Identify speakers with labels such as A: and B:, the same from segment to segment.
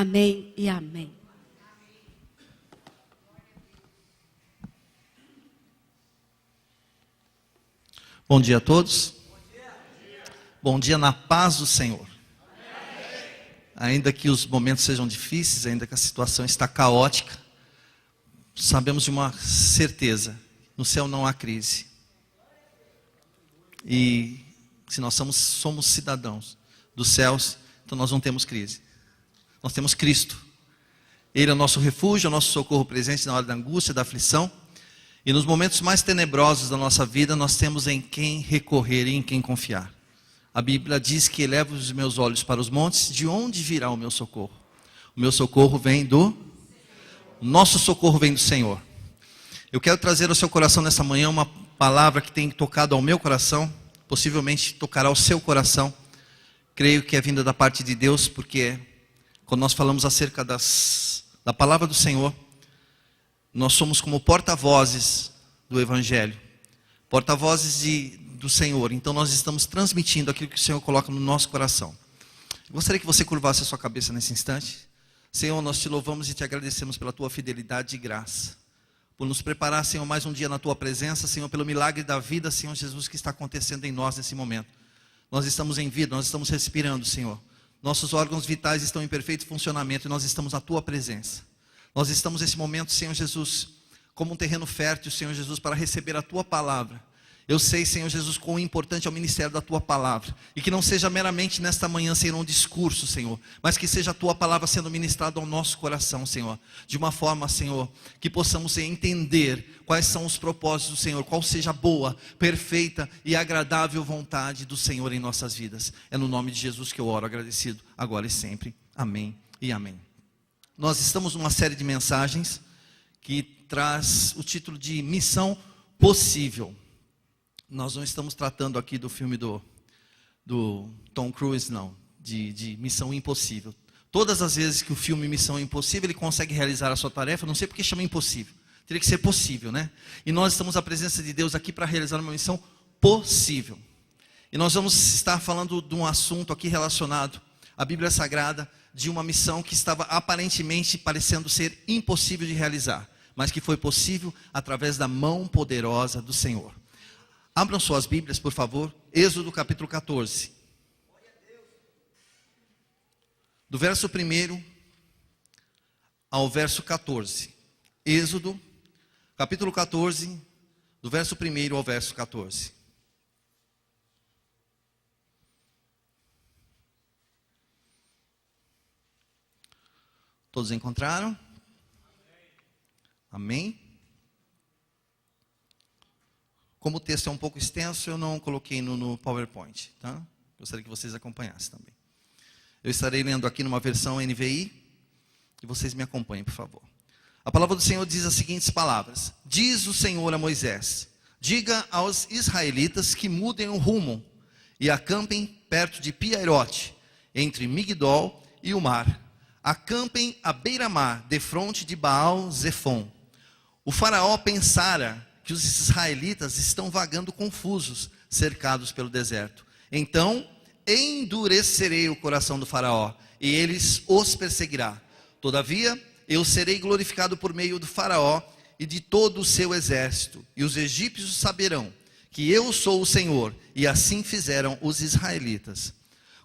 A: Amém e amém.
B: Bom dia a todos. Bom dia na paz do Senhor. Ainda que os momentos sejam difíceis, ainda que a situação está caótica, sabemos de uma certeza: no céu não há crise. E se nós somos cidadãos dos céus, então nós não temos crise. Nós temos Cristo. Ele é o nosso refúgio, é o nosso socorro presente na hora da angústia, da aflição. E nos momentos mais tenebrosos da nossa vida, nós temos em quem recorrer e em quem confiar. A Bíblia diz que elevo os meus olhos para os montes, de onde virá o meu socorro? O meu socorro vem o nosso socorro vem do Senhor. Eu quero trazer ao seu coração nessa manhã uma palavra que tem tocado ao meu coração, possivelmente tocará ao seu coração. Creio que é vinda da parte de Deus, porque quando nós falamos acerca da palavra do Senhor, nós somos como porta-vozes do Evangelho, porta-vozes do Senhor. Então nós estamos transmitindo aquilo que o Senhor coloca no nosso coração. Eu gostaria que você curvasse a sua cabeça nesse instante. Senhor, nós te louvamos e te agradecemos pela tua fidelidade e graça, por nos preparar, Senhor, mais um dia na tua presença, Senhor, pelo milagre da vida, Senhor Jesus, que está acontecendo em nós nesse momento. Nós estamos em vida, nós estamos respirando, Senhor. Nossos órgãos vitais estão em perfeito funcionamento e nós estamos na tua presença. Nós estamos nesse momento, Senhor Jesus, como um terreno fértil, Senhor Jesus, para receber a tua palavra. Eu sei, Senhor Jesus, quão importante é o ministério da tua palavra. E que não seja meramente nesta manhã, Senhor, um discurso, Senhor, mas que seja a tua palavra sendo ministrada ao nosso coração, Senhor. De uma forma, Senhor, que possamos entender quais são os propósitos do Senhor, qual seja a boa, perfeita e agradável vontade do Senhor em nossas vidas. É no nome de Jesus que eu oro, agradecido, agora e sempre. Amém e amém. Nós estamos numa série de mensagens que traz o título de Missão Possível. Nós não estamos tratando aqui do filme do Tom Cruise, não, de Missão Impossível. Todas as vezes que o filme Missão Impossível, ele consegue realizar a sua tarefa, não sei porque chama impossível. Teria que ser possível, né? E nós estamos à presença de Deus aqui para realizar uma missão possível. E nós vamos estar falando de um assunto aqui relacionado à Bíblia Sagrada, de uma missão que estava aparentemente parecendo ser impossível de realizar, mas que foi possível através da mão poderosa do Senhor. Abram suas Bíblias, por favor. Êxodo capítulo 14. Do verso 1 ao verso 14. Êxodo capítulo 14, do verso 1 ao verso 14. Todos encontraram? Amém? Como o texto é um pouco extenso, eu não coloquei no PowerPoint, tá? Gostaria que vocês acompanhassem também. Eu estarei lendo aqui numa versão NVI, e vocês me acompanhem, por favor. A palavra do Senhor diz as seguintes palavras: diz o Senhor a Moisés: diga aos israelitas que mudem o rumo e acampem perto de Piairote, entre Migdol e o mar. Acampem à beira-mar, defronte de Baal-Zefon. O faraó pensara que os israelitas estão vagando confusos, cercados pelo deserto. Então endurecerei o coração do faraó, e eles os perseguirá. Todavia, eu serei glorificado por meio do faraó e de todo o seu exército, e os egípcios saberão que eu sou o Senhor. E assim fizeram os israelitas.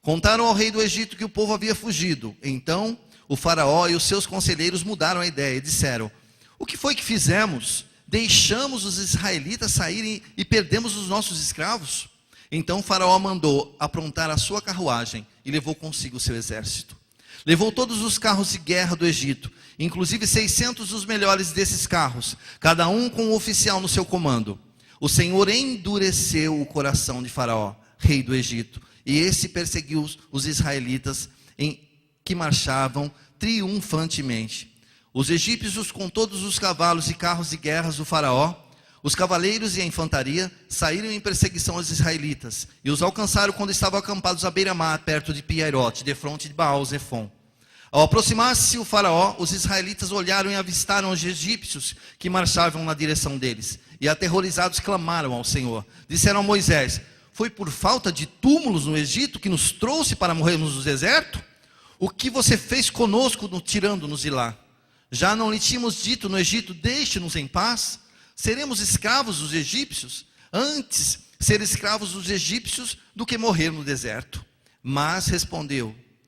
B: Contaram ao rei do Egito que o povo havia fugido. Então o faraó e os seus conselheiros mudaram a ideia e disseram: o que foi que fizemos? Deixamos os israelitas saírem e perdemos os nossos escravos? Então o faraó mandou aprontar a sua carruagem e levou consigo o seu exército. Levou todos os carros de guerra do Egito, inclusive 600 dos melhores desses carros, cada um com um oficial no seu comando. O Senhor endureceu o coração de Faraó, rei do Egito, e esse perseguiu os israelitas que marchavam triunfantemente. Os egípcios, com todos os cavalos e carros de guerra do faraó, os cavaleiros e a infantaria, saíram em perseguição aos israelitas, e os alcançaram quando estavam acampados à beira-mar, perto de Piairote, defronte de Baal-Zefon. Ao aproximar-se o faraó, os israelitas olharam e avistaram os egípcios que marchavam na direção deles, e aterrorizados clamaram ao Senhor. Disseram a Moisés: foi por falta de túmulos no Egito que nos trouxe para morrermos no deserto? O que você fez conosco, tirando-nos de lá? Já não lhe tínhamos dito no Egito, deixe-nos em paz? Seremos escravos dos egípcios? Antes ser escravos dos egípcios do que morrer no deserto. Mas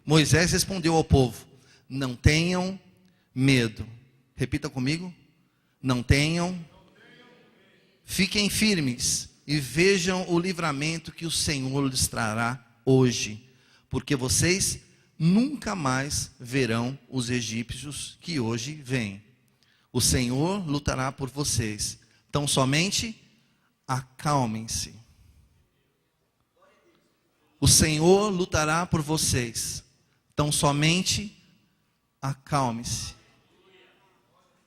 B: Moisés respondeu ao povo: não tenham medo. Repita comigo: não tenham. Fiquem firmes e vejam o livramento que o Senhor lhes trará hoje, porque vocês nunca mais verão os egípcios que hoje vêm. O Senhor lutará por vocês. Então somente acalmem-se. O Senhor lutará por vocês. Então somente acalme-se.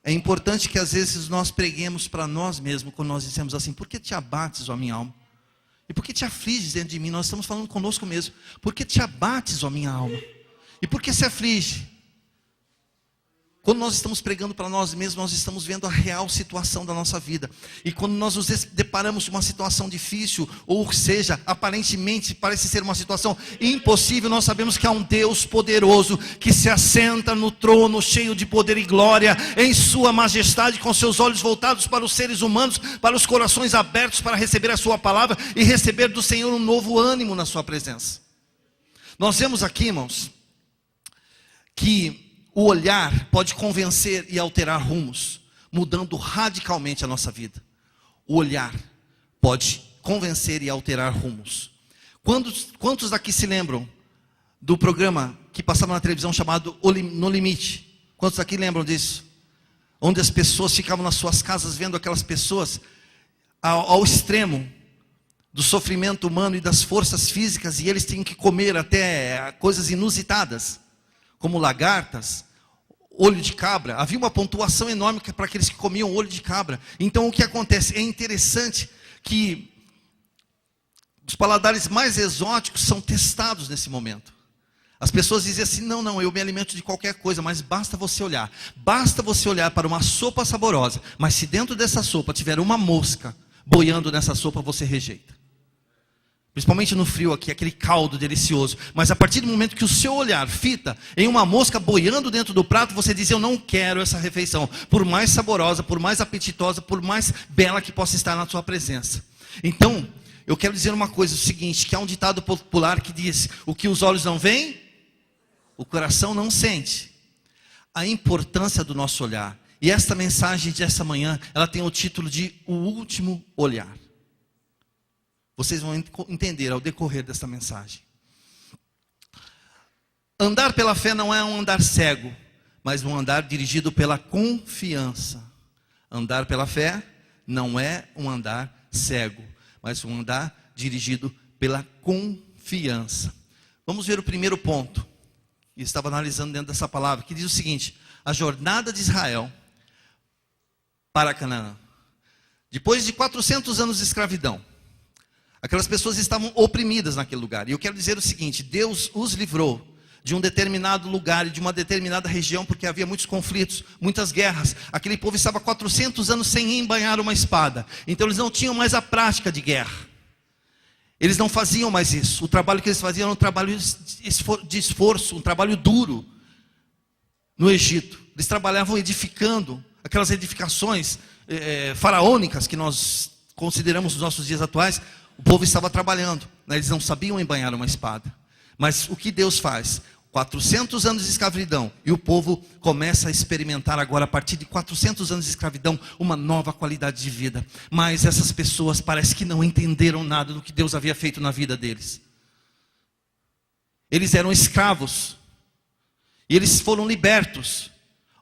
B: É importante que às vezes nós preguemos para nós mesmos, quando nós dissemos assim: por que te abates, ó minha alma? E por que te afliges dentro de mim? Nós estamos falando conosco mesmo. Por que te abates, ó minha alma? E por que se aflige? Quando nós estamos pregando para nós mesmos, nós estamos vendo a real situação da nossa vida. E quando nós nos deparamos com uma situação difícil, ou seja, aparentemente parece ser uma situação impossível, nós sabemos que há um Deus poderoso, que se assenta no trono, cheio de poder e glória, em sua majestade, com seus olhos voltados para os seres humanos, para os corações abertos, para receber a sua palavra, e receber do Senhor um novo ânimo na sua presença. Nós vemos aqui, irmãos, que o olhar pode convencer e alterar rumos, mudando radicalmente a nossa vida. O olhar pode convencer e alterar rumos. Quantos daqui se lembram do programa que passava na televisão chamado No Limite? Quantos daqui lembram disso? Onde as pessoas ficavam nas suas casas vendo aquelas pessoas ao extremo do sofrimento humano e das forças físicas, e eles tinham que comer até coisas inusitadas, como lagartas, olho de cabra. Havia uma pontuação enorme para aqueles que comiam olho de cabra. Então o que acontece? É interessante que os paladares mais exóticos são testados nesse momento. As pessoas dizem assim: não, eu me alimento de qualquer coisa, mas basta você olhar. Basta você olhar para uma sopa saborosa, mas se dentro dessa sopa tiver uma mosca boiando nessa sopa, você rejeita. Principalmente no frio aqui, aquele caldo delicioso. Mas a partir do momento que o seu olhar fita em uma mosca boiando dentro do prato, você diz: eu não quero essa refeição. Por mais saborosa, por mais apetitosa, por mais bela que possa estar na sua presença. Então, eu quero dizer uma coisa, o seguinte, que há um ditado popular que diz: o que os olhos não veem, o coração não sente. A importância do nosso olhar. E esta mensagem dessa manhã, ela tem o título de O Último Olhar. Vocês vão entender ao decorrer desta mensagem. Andar pela fé não é um andar cego, mas um andar dirigido pela confiança. Andar pela fé não é um andar cego, mas um andar dirigido pela confiança. Vamos ver o primeiro ponto, que estava analisando dentro dessa palavra, que diz o seguinte: a jornada de Israel para Canaã. Depois de 400 anos de escravidão, aquelas pessoas estavam oprimidas naquele lugar. E eu quero dizer o seguinte: Deus os livrou de um determinado lugar e de uma determinada região, porque havia muitos conflitos, muitas guerras. Aquele povo estava 400 anos sem embanhar uma espada. Então eles não tinham mais a prática de guerra. Eles não faziam mais isso. O trabalho que eles faziam era um trabalho de esforço, um trabalho duro no Egito. Eles trabalhavam edificando aquelas edificações faraônicas que nós consideramos nos nossos dias atuais. O povo estava trabalhando, né? Eles não sabiam embanhar uma espada. Mas o que Deus faz? 400 anos de escravidão, e o povo começa a experimentar agora, a partir de 400 anos de escravidão, uma nova qualidade de vida. Mas essas pessoas parece que não entenderam nada do que Deus havia feito na vida deles. Eles eram escravos, e eles foram libertos.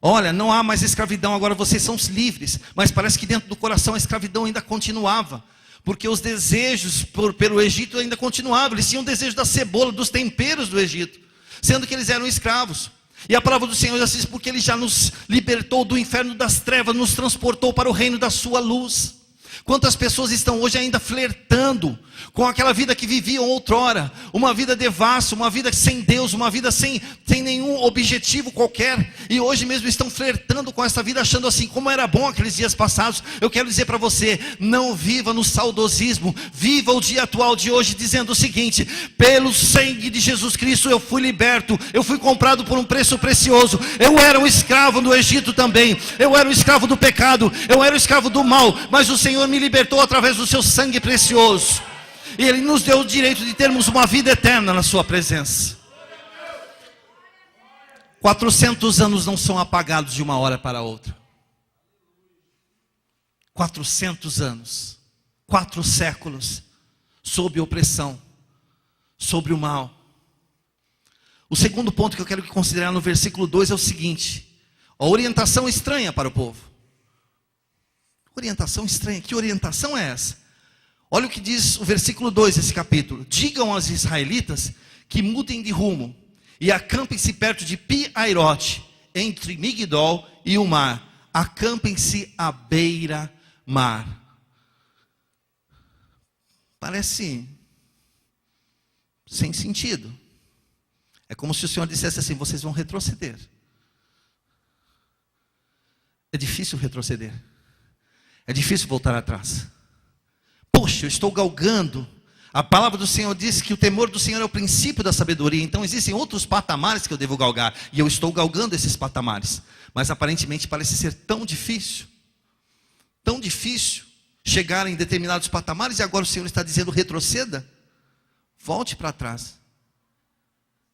B: Olha, não há mais escravidão, agora vocês são livres. Mas parece que dentro do coração a escravidão ainda continuava, porque os desejos pelo Egito ainda continuavam. Eles tinham o desejo da cebola, dos temperos do Egito, sendo que eles eram escravos. E a palavra do Senhor já diz: porque Ele já nos libertou do inferno das trevas, nos transportou para o reino da sua luz. Quantas pessoas estão hoje ainda flertando com aquela vida que viviam outrora, uma vida devassa, uma vida sem Deus, uma vida sem nenhum objetivo qualquer, e hoje mesmo estão flertando com essa vida, achando assim, como era bom aqueles dias passados. Eu quero dizer para você, não viva no saudosismo, viva o dia atual de hoje, dizendo o seguinte: pelo sangue de Jesus Cristo eu fui liberto, eu fui comprado por um preço precioso. Eu era um escravo no Egito também, eu era um escravo do pecado, eu era um escravo do mal, mas o Senhor me libertou através do seu sangue precioso, e Ele nos deu o direito de termos uma vida eterna na sua presença. 400 anos não são apagados de uma hora para outra. 400 anos, 4 séculos, sob opressão, sobre o mal. O segundo ponto que eu quero considerar no versículo 2 é o seguinte: a orientação estranha para o povo. Orientação estranha, que orientação é essa? Olha o que diz o versículo 2 desse capítulo: digam aos israelitas que mudem de rumo e acampem-se perto de Pi-Hairote, entre Migdol e o mar. Acampem-se à beira-mar. Parece sem sentido. É como se o Senhor dissesse assim: vocês vão retroceder. É difícil retroceder. É difícil voltar atrás. Poxa, eu estou galgando. A palavra do Senhor diz que o temor do Senhor é o princípio da sabedoria. Então existem outros patamares que eu devo galgar, e eu estou galgando esses patamares. Mas aparentemente parece ser tão difícil chegar em determinados patamares, e agora o Senhor está dizendo: retroceda, volte para trás.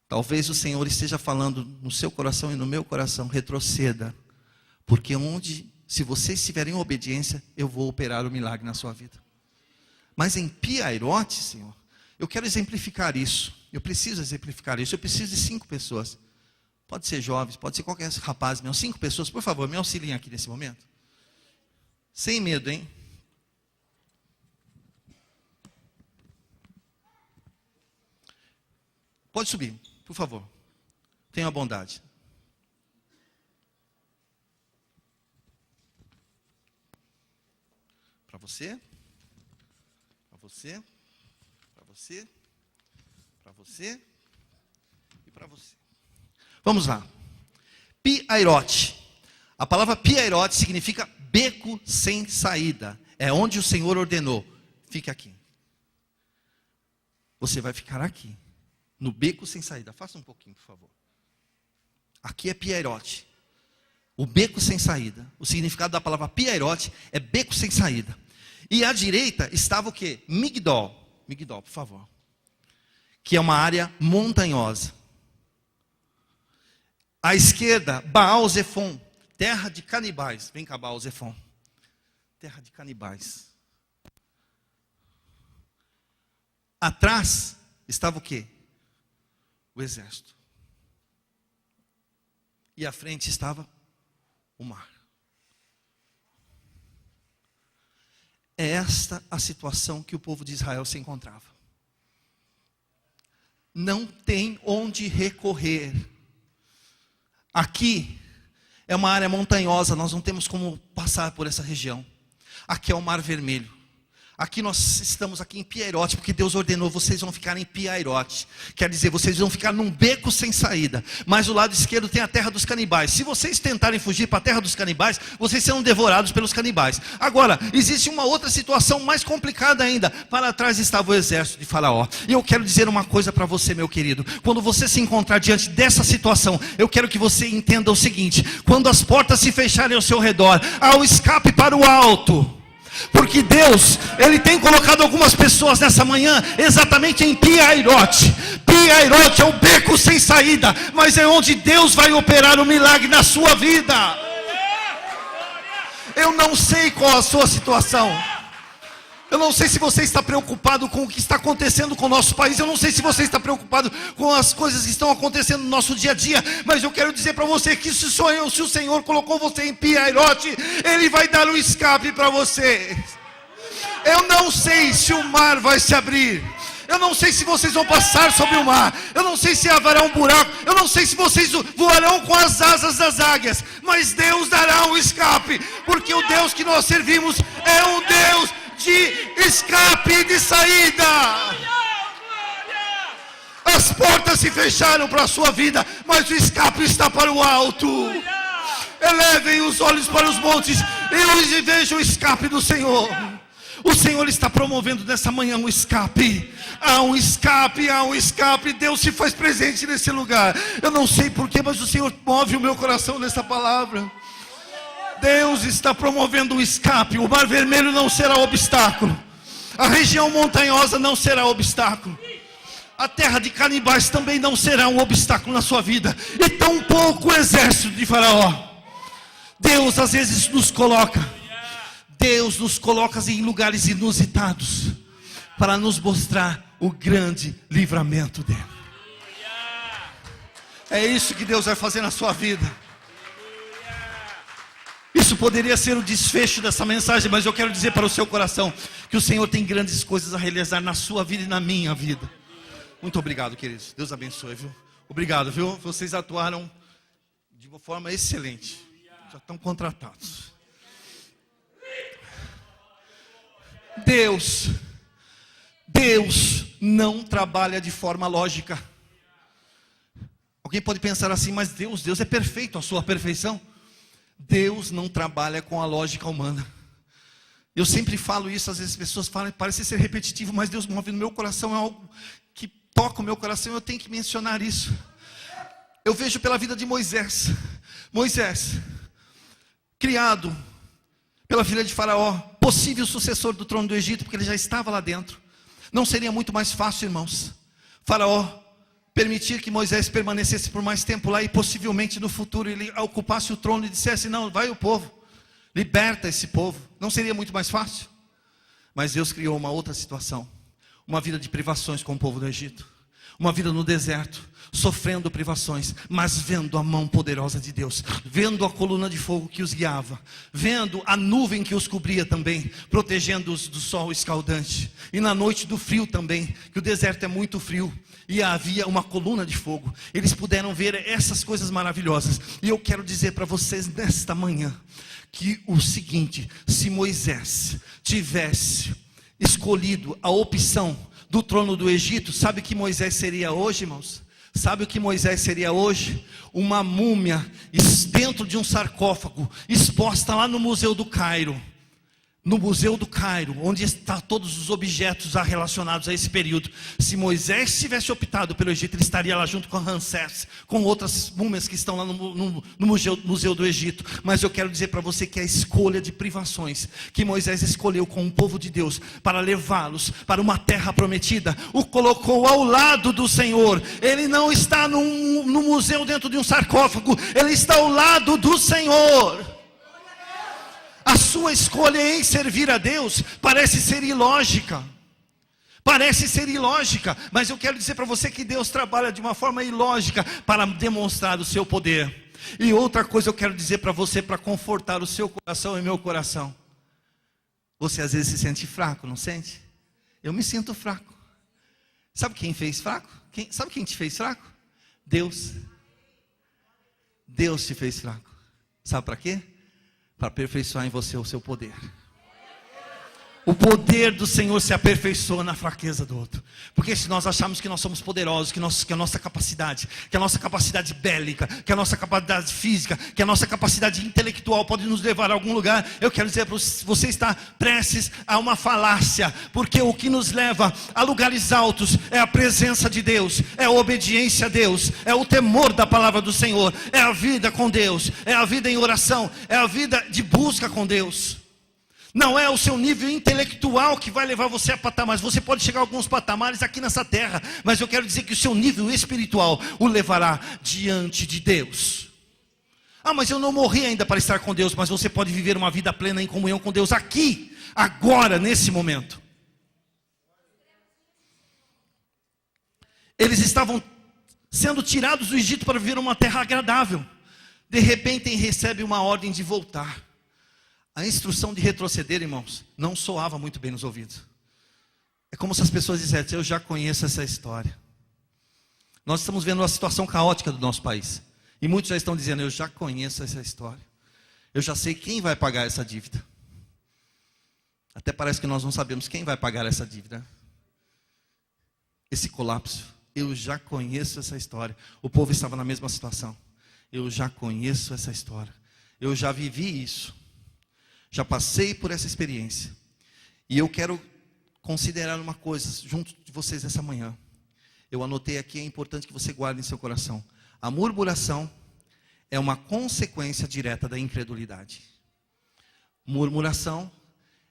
B: Talvez o Senhor esteja falando no seu coração e no meu coração: retroceda, porque se vocês estiverem em obediência, eu vou operar o milagre na sua vida. Mas em Pi-Hairote, Senhor, eu quero exemplificar isso. Eu preciso exemplificar isso. Eu preciso de 5 pessoas. Pode ser jovens, pode ser qualquer rapaz, 5 pessoas, por favor, me auxiliem aqui nesse momento. Sem medo, hein? Pode subir, por favor. Tenha a bondade. Para você, para você, para você, para você e para você. Vamos lá. Pi-Hairote. A palavra Pi-Hairote significa beco sem saída. É onde o Senhor ordenou: fique aqui. Você vai ficar aqui, no beco sem saída. Faça um pouquinho, por favor. Aqui é Pi-Hairote, o beco sem saída. O significado da palavra Pi-Hairote é beco sem saída. E à direita estava o quê? Migdol. Migdol, por favor. Que é uma área montanhosa. À esquerda, Baal-Zefon, terra de canibais. Vem cá, Baal-Zefon. Terra de canibais. Atrás estava o quê? O exército. E à frente estava o mar. É esta a situação que o povo de Israel se encontrava. Não tem onde recorrer. Aqui é uma área montanhosa, nós não temos como passar por essa região. Aqui é o Mar Vermelho. Aqui nós estamos aqui em Pi-Hairote, porque Deus ordenou: vocês vão ficar em Pi-Hairote. Quer dizer, vocês vão ficar num beco sem saída. Mas o lado esquerdo tem a terra dos canibais. Se vocês tentarem fugir para a terra dos canibais, vocês serão devorados pelos canibais. Agora, existe uma outra situação mais complicada ainda. Para trás estava o exército de Faraó. E eu quero dizer uma coisa para você, meu querido. Quando você se encontrar diante dessa situação, eu quero que você entenda o seguinte: quando as portas se fecharem ao seu redor, há o escape para o alto. Porque Deus, Ele tem colocado algumas pessoas nessa manhã exatamente em Pi-Hairote. Pi-Hairote é o beco sem saída, mas é onde Deus vai operar o milagre na sua vida. Eu não sei qual a sua situação. Eu não sei se você está preocupado com o que está acontecendo com o nosso país. Eu não sei se você está preocupado com as coisas que estão acontecendo no nosso dia a dia. Mas eu quero dizer para você que se o Senhor colocou você em Pi-Hairote, Ele vai dar um escape para você. Eu não sei se o mar vai se abrir. Eu não sei se vocês vão passar sobre o mar. Eu não sei se haverá um buraco. Eu não sei se vocês voarão com as asas das águias. Mas Deus dará um escape. Porque o Deus que nós servimos é um Deus de escape e de saída. As portas se fecharam para a sua vida, mas o escape está para o alto. Elevem os olhos para os montes e vejam o escape do Senhor. O Senhor está promovendo nessa manhã um escape. Há um escape, há um escape. Deus se faz presente nesse lugar. Eu não sei porquê, mas o Senhor move o meu coração nessa palavra. Deus está promovendo um escape. O Mar Vermelho não será obstáculo. A região montanhosa não será obstáculo. A terra de canibais também não será um obstáculo na sua vida. E tampouco o exército de Faraó. Deus às vezes nos coloca. Deus nos coloca em lugares inusitados para nos mostrar o grande livramento dele. É isso que Deus vai fazer na sua vida. Isso poderia ser o desfecho dessa mensagem, mas eu quero dizer para o seu coração que o Senhor tem grandes coisas a realizar na sua vida e na minha vida. Muito obrigado, queridos. Deus abençoe, viu? Obrigado, viu? Vocês atuaram de uma forma excelente. Já estão contratados. Deus não trabalha de forma lógica. Alguém pode pensar assim, mas Deus é perfeito, a sua perfeição. Deus não trabalha com a lógica humana. Eu sempre falo isso, às vezes as pessoas falam, parece ser repetitivo, mas Deus move no meu coração, é algo que toca o meu coração, eu tenho que mencionar isso. Eu vejo pela vida de Moisés. Moisés, criado pela filha de Faraó, possível sucessor do trono do Egito, porque ele já estava lá dentro. Não seria muito mais fácil, irmãos, Faraó permitir que Moisés permanecesse por mais tempo lá e possivelmente no futuro ele ocupasse o trono e dissesse, não, vai o povo, liberta esse povo. Não seria muito mais fácil? Mas Deus criou uma outra situação, uma vida de privações com o povo do Egito, uma vida no deserto, sofrendo privações, mas vendo a mão poderosa de Deus, vendo a coluna de fogo que os guiava, vendo a nuvem que os cobria também, protegendo-os do sol escaldante, e na noite do frio também, que o deserto é muito frio, e havia uma coluna de fogo. Eles puderam ver essas coisas maravilhosas. E eu quero dizer para vocês nesta manhã que o seguinte: se Moisés tivesse escolhido a opção do trono do Egito, sabe o que Moisés seria hoje, irmãos? Sabe o que Moisés seria hoje? Uma múmia dentro de um sarcófago, exposta lá no Museu do Cairo. No Museu do Cairo, onde estão todos os objetos relacionados a esse período. Se Moisés tivesse optado pelo Egito, ele estaria lá junto com Ramsés, com outras múmias que estão lá no Museu do Egito. Mas eu quero dizer para você que a escolha de privações que Moisés escolheu com o povo de Deus para levá-los para uma terra prometida, o colocou ao lado do Senhor. Ele não está no museu dentro de um sarcófago, ele está ao lado do Senhor. A sua escolha em servir a Deus parece ser ilógica. Parece ser ilógica, mas eu quero dizer para você que Deus trabalha de uma forma ilógica para demonstrar o seu poder. E outra coisa eu quero dizer para você, para confortar o seu coração e meu coração. Você às vezes se sente fraco, não sente? Eu me sinto fraco. Sabe quem fez fraco? Sabe quem te fez fraco? Deus. Deus te fez fraco. Sabe para quê? Para aperfeiçoar em você o seu poder. O poder do Senhor se aperfeiçoa na fraqueza do outro. Porque se nós achamos que nós somos poderosos, que a nossa capacidade bélica, que a nossa capacidade física, que a nossa capacidade intelectual pode nos levar a algum lugar, eu quero dizer para você, você está prestes a uma falácia. Porque o que nos leva a lugares altos é a presença de Deus, é a obediência a Deus, é o temor da palavra do Senhor, é a vida com Deus, é a vida em oração, é a vida de busca com Deus. Não é o seu nível intelectual que vai levar você a patamares. Você pode chegar a alguns patamares aqui nessa terra, mas eu quero dizer que o seu nível espiritual o levará diante de Deus. Ah, mas eu não morri ainda para estar com Deus. Mas você pode viver uma vida plena em comunhão com Deus aqui, agora, nesse momento. Eles estavam sendo tirados do Egito para viver uma terra agradável. De repente recebem uma ordem de voltar. A instrução de retroceder, irmãos, não soava muito bem nos ouvidos. É como se as pessoas dissessem: eu já conheço essa história. Nós estamos vendo uma situação caótica do nosso país. E muitos já estão dizendo: eu já conheço essa história. Eu já sei quem vai pagar essa dívida. Até parece que nós não sabemos quem vai pagar essa dívida. Esse colapso. Eu já conheço essa história. O povo estava na mesma situação. Eu já conheço essa história. Eu já vivi isso. Já passei por essa experiência. E eu quero considerar uma coisa junto de vocês essa manhã. Eu anotei aqui, é importante que você guarde em seu coração. A murmuração é uma consequência direta da incredulidade. Murmuração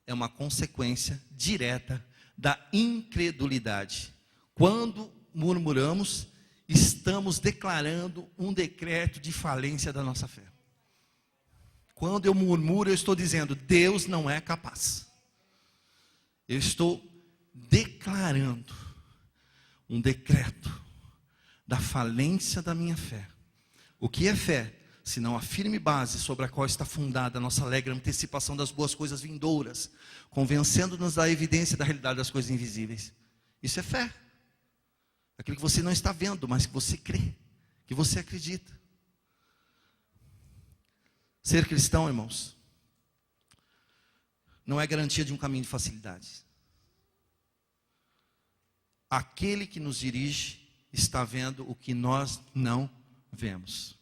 B: é uma consequência direta da incredulidade. Quando murmuramos, estamos declarando um decreto de falência da nossa fé. Quando eu murmuro, eu estou dizendo, Deus não é capaz. Eu estou declarando um decreto da falência da minha fé. O que é fé? Senão a firme base sobre a qual está fundada a nossa alegre antecipação das boas coisas vindouras, convencendo-nos da evidência da realidade das coisas invisíveis. Isso é fé. Aquilo que você não está vendo, mas que você crê, que você acredita. Ser cristão, irmãos, não é garantia de um caminho de facilidades. Aquele que nos dirige está vendo o que nós não vemos.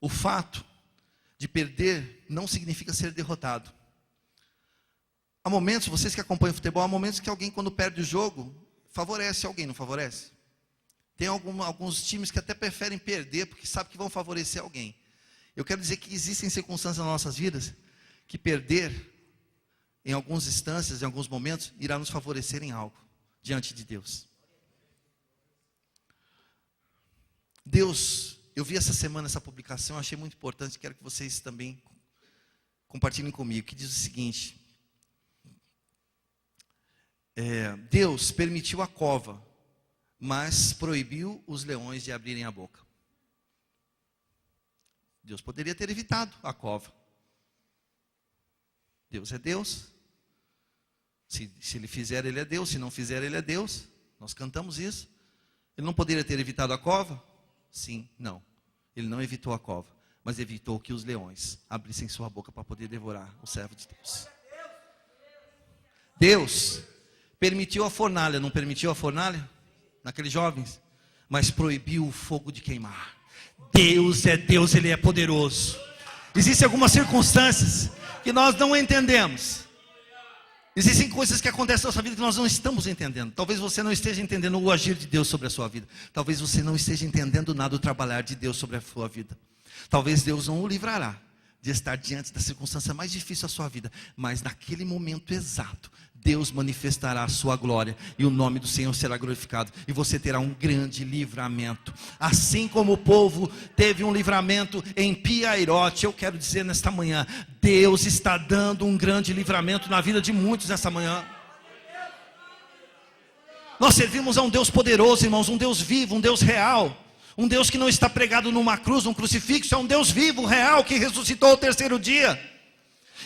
B: O fato de perder não significa ser derrotado. Há momentos, vocês que acompanham futebol, há momentos que alguém, quando perde o jogo, favorece alguém, não favorece? Tem alguns times que até preferem perder, porque sabem que vão favorecer alguém. Eu quero dizer que existem circunstâncias nas nossas vidas, que perder, em algumas instâncias, em alguns momentos, irá nos favorecer em algo, diante de Deus. Deus, eu vi essa semana essa publicação, achei muito importante, quero que vocês também compartilhem comigo, que diz o seguinte: Deus permitiu a cova, mas proibiu os leões de abrirem a boca. Deus poderia ter evitado a cova. Deus é Deus. Se Ele fizer, Ele é Deus. Se não fizer, Ele é Deus. Nós cantamos isso. Ele não poderia ter evitado a cova? Sim, não. Ele não evitou a cova, mas evitou que os leões abrissem sua boca para poder devorar o servo de Deus. Deus permitiu a fornalha, não permitiu a fornalha? Naqueles jovens? Mas proibiu o fogo de queimar. Deus é Deus, Ele é poderoso. Existem algumas circunstâncias que nós não entendemos. Existem coisas que acontecem na nossa vida que nós não estamos entendendo. Talvez você não esteja entendendo o agir de Deus sobre a sua vida. Talvez você não esteja entendendo nada do trabalhar de Deus sobre a sua vida. Talvez Deus não o livrará de estar diante da circunstância mais difícil da sua vida. Mas naquele momento exato, Deus manifestará a sua glória e o nome do Senhor será glorificado. E você terá um grande livramento. Assim como o povo teve um livramento em Piairote, eu quero dizer nesta manhã, Deus está dando um grande livramento na vida de muitos nesta manhã. Nós servimos a um Deus poderoso, irmãos, um Deus vivo, um Deus real. Um Deus que não está pregado numa cruz, num crucifixo, é um Deus vivo, real, que ressuscitou ao terceiro dia.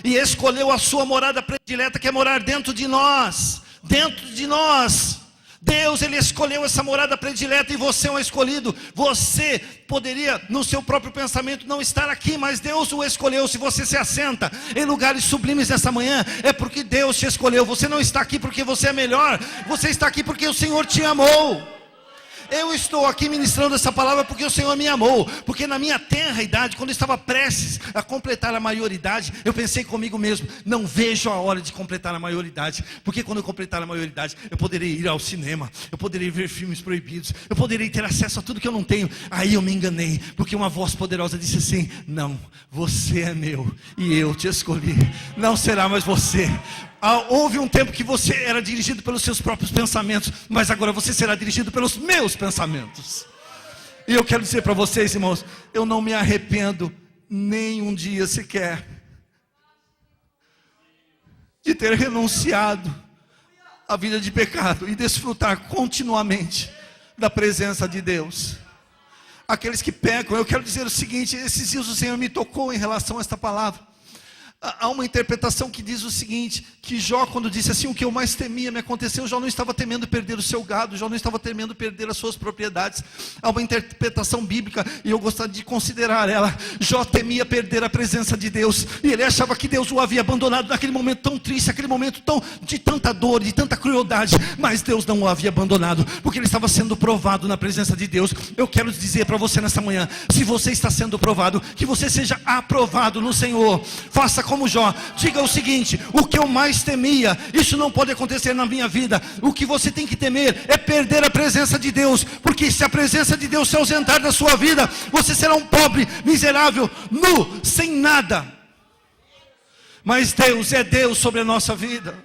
B: E escolheu a sua morada predileta, que é morar dentro de nós. Dentro de nós. Deus, Ele escolheu essa morada predileta e você é um escolhido. Você poderia, no seu próprio pensamento, não estar aqui, mas Deus o escolheu. Se você se assenta em lugares sublimes nessa manhã, é porque Deus te escolheu. Você não está aqui porque você é melhor. Você está aqui porque o Senhor te amou. Eu estou aqui ministrando essa palavra porque o Senhor me amou. Porque na minha tenra idade, quando eu estava prestes a completar a maioridade, eu pensei comigo mesmo, não vejo a hora de completar a maioridade. Porque quando eu completar a maioridade, eu poderei ir ao cinema, eu poderei ver filmes proibidos, eu poderei ter acesso a tudo que eu não tenho. Aí eu me enganei, porque uma voz poderosa disse assim: não, você é meu e eu te escolhi, não será mais você. Houve um tempo que você era dirigido pelos seus próprios pensamentos, mas agora você será dirigido pelos meus pensamentos. E eu quero dizer para vocês, irmãos, eu não me arrependo nem um dia sequer de ter renunciado à vida de pecado e desfrutar continuamente da presença de Deus. Aqueles que pecam, eu quero dizer o seguinte: esses dias o Senhor me tocou em relação a esta palavra. Há uma interpretação que diz o seguinte, que Jó, quando disse assim, o que eu mais temia me aconteceu, Jó não estava temendo perder o seu gado, Jó não estava temendo perder as suas propriedades. Há uma interpretação bíblica, e eu gostaria de considerar ela. Jó temia perder a presença de Deus, e ele achava que Deus o havia abandonado naquele momento tão triste, aquele momento de tanta dor, de tanta crueldade, mas Deus não o havia abandonado, porque ele estava sendo provado na presença de Deus. Eu quero dizer para você nessa manhã, se você está sendo provado, que você seja aprovado no Senhor. Faça como Jó, diga o seguinte, o que eu mais temia, isso não pode acontecer na minha vida. O que você tem que temer é perder a presença de Deus, porque se a presença de Deus se ausentar da sua vida, você será um pobre, miserável, nu, sem nada. Mas Deus é Deus sobre a nossa vida.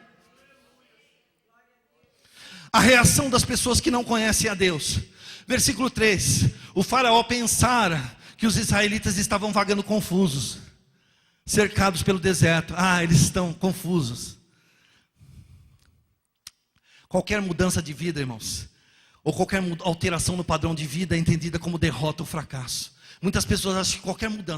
B: A reação das pessoas que não conhecem a Deus. Versículo 3, o faraó pensara que os israelitas estavam vagando confusos, cercados pelo deserto. Eles estão confusos. Qualquer mudança de vida, irmãos, ou qualquer alteração no padrão de vida é entendida como derrota ou fracasso. Muitas pessoas acham que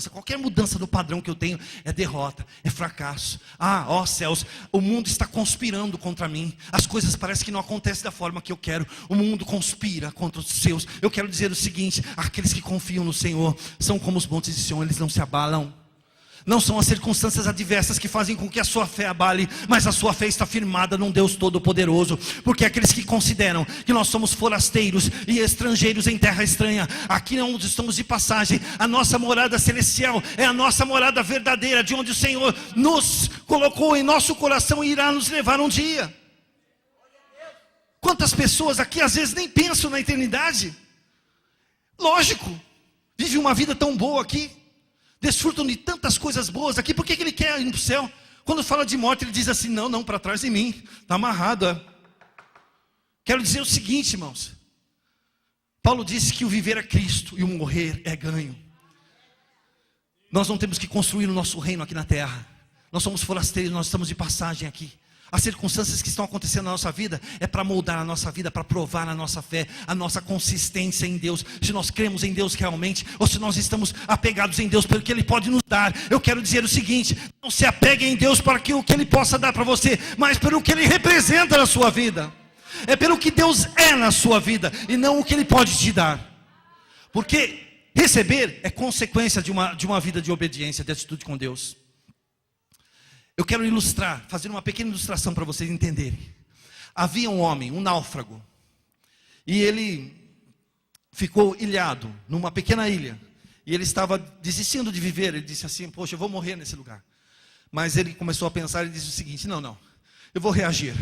B: qualquer mudança do padrão que eu tenho é derrota, é fracasso. Ó céus, o mundo está conspirando contra mim. As coisas parecem que não acontecem da forma que eu quero. O mundo conspira contra os seus. Eu quero dizer o seguinte, aqueles que confiam no Senhor são como os montes de Sião, eles não se abalam. Não são as circunstâncias adversas que fazem com que a sua fé abale, mas a sua fé está firmada num Deus Todo-Poderoso. Porque aqueles que consideram que nós somos forasteiros e estrangeiros em terra estranha, aqui não estamos de passagem, a nossa morada celestial é a nossa morada verdadeira, de onde o Senhor nos colocou em nosso coração e irá nos levar um dia. Quantas pessoas aqui às vezes nem pensam na eternidade? Lógico, vive uma vida tão boa aqui, desfrutam de tantas coisas boas aqui, por que ele quer ir para o céu? Quando fala de morte ele diz assim, não, para trás de mim, está amarrado. Quero dizer o seguinte, irmãos, Paulo disse que o viver é Cristo e o morrer é ganho. Nós não temos que construir o nosso reino aqui na terra, nós somos forasteiros, nós estamos de passagem aqui. As circunstâncias que estão acontecendo na nossa vida é para moldar a nossa vida, para provar a nossa fé, a nossa consistência em Deus. Se nós cremos em Deus realmente, ou se nós estamos apegados em Deus pelo que Ele pode nos dar. Eu quero dizer o seguinte, não se apegue em Deus para o que Ele possa dar para você, mas pelo que Ele representa na sua vida. É pelo que Deus é na sua vida, e não o que Ele pode te dar. Porque receber é consequência de uma vida de obediência, de atitude com Deus. Eu quero ilustrar, fazer uma pequena ilustração para vocês entenderem. Havia um homem, um náufrago, e ele ficou ilhado numa pequena ilha, e ele estava desistindo de viver. Ele disse assim, poxa, eu vou morrer nesse lugar. Mas ele começou a pensar e disse o seguinte, não, eu vou reagir.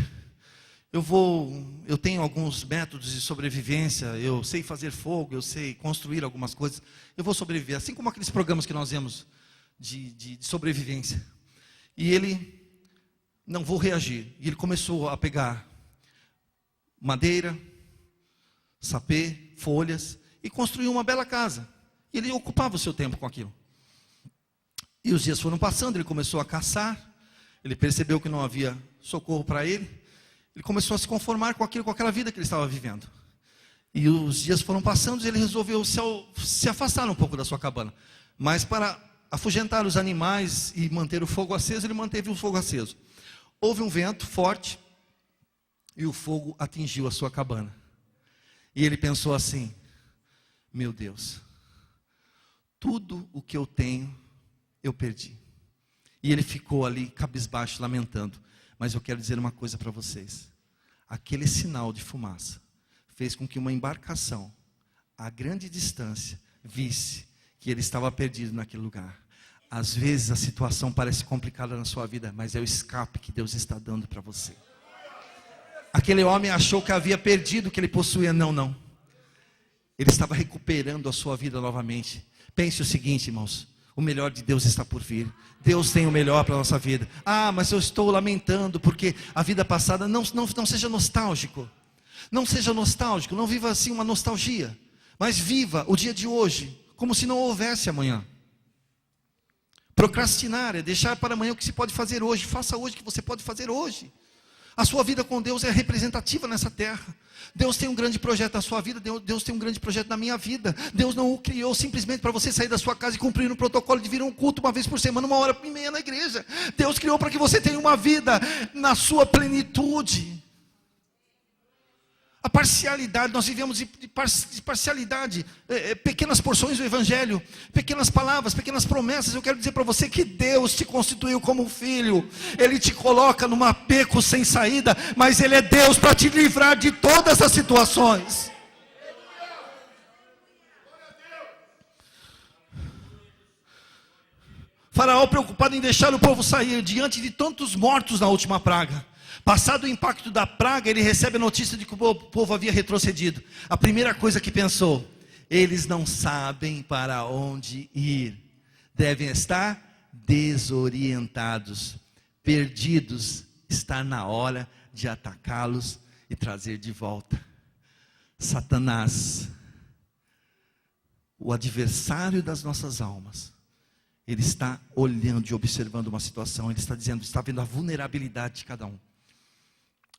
B: Eu tenho alguns métodos de sobrevivência, eu sei fazer fogo, eu sei construir algumas coisas, eu vou sobreviver, assim como aqueles programas que nós vemos de sobrevivência. E ele, não vou reagir. E ele começou a pegar madeira, sapê, folhas, e construiu uma bela casa. E ele ocupava o seu tempo com aquilo. E os dias foram passando, ele começou a caçar, ele percebeu que não havia socorro para ele, ele começou a se conformar com aquilo, com aquela vida que ele estava vivendo. E os dias foram passando e ele resolveu se afastar um pouco da sua cabana. Mas para afugentar os animais e manter o fogo aceso, ele manteve o fogo aceso. Houve um vento forte e o fogo atingiu a sua cabana. E ele pensou assim, meu Deus, tudo o que eu tenho, eu perdi. E ele ficou ali cabisbaixo, lamentando. Mas eu quero dizer uma coisa para vocês. Aquele sinal de fumaça fez com que uma embarcação, a grande distância, visse que ele estava perdido naquele lugar. Às vezes a situação parece complicada na sua vida, mas é o escape que Deus está dando para você. Aquele homem achou que havia perdido o que ele possuía. Não. Ele estava recuperando a sua vida novamente. Pense o seguinte, irmãos, o melhor de Deus está por vir. Deus tem o melhor para a nossa vida. Mas eu estou lamentando porque a vida passada, não seja nostálgico. Não seja nostálgico, não viva assim uma nostalgia. Mas viva o dia de hoje, como se não houvesse amanhã. Procrastinar é deixar para amanhã o que se pode fazer hoje. Faça hoje o que você pode fazer hoje. A sua vida com Deus é representativa nessa terra. Deus tem um grande projeto na sua vida, Deus tem um grande projeto na minha vida. Deus não o criou simplesmente para você sair da sua casa e cumprir um protocolo de vir a um culto uma vez por semana, 1h30 na igreja. Deus criou para que você tenha uma vida na sua plenitude. A parcialidade, nós vivemos de parcialidade, pequenas porções do Evangelho, pequenas palavras, pequenas promessas. Eu quero dizer para você que Deus te constituiu como filho, Ele te coloca num beco sem saída, mas Ele é Deus para te livrar de todas as situações. Faraó, preocupado em deixar o povo sair, diante de tantos mortos na última praga. Passado o impacto da praga, ele recebe a notícia de que o povo havia retrocedido. A primeira coisa que pensou: eles não sabem para onde ir, devem estar desorientados, perdidos. Está na hora de atacá-los e trazer de volta. Satanás, o adversário das nossas almas, ele está olhando e observando uma situação. Ele está dizendo, está vendo a vulnerabilidade de cada um.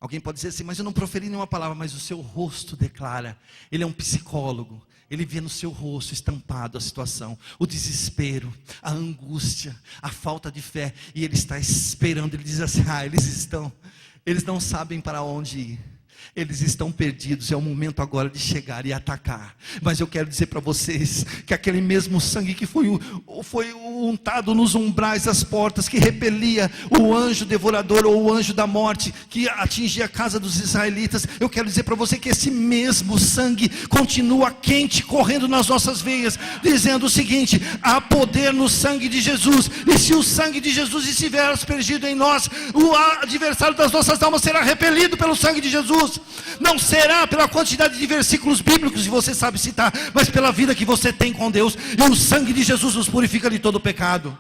B: Alguém pode dizer assim, mas eu não proferi nenhuma palavra, mas o seu rosto declara. Ele é um psicólogo, ele vê no seu rosto estampado a situação, o desespero, a angústia, a falta de fé, e ele está esperando. Ele diz assim, eles não sabem para onde ir, eles estão perdidos, é o momento agora de chegar e atacar. Mas eu quero dizer para vocês, que aquele mesmo sangue que foi untado nos umbrais das portas, que repelia o anjo devorador, ou o anjo da morte, que atingia a casa dos israelitas, eu quero dizer para você que esse mesmo sangue continua quente, correndo nas nossas veias, dizendo o seguinte: há poder no sangue de Jesus, e se o sangue de Jesus estiver aspergido em nós, o adversário das nossas almas será repelido pelo sangue de Jesus. Não será pela quantidade de versículos bíblicos que você sabe citar, mas pela vida que você tem com Deus. E o sangue de Jesus nos purifica de todo pecado.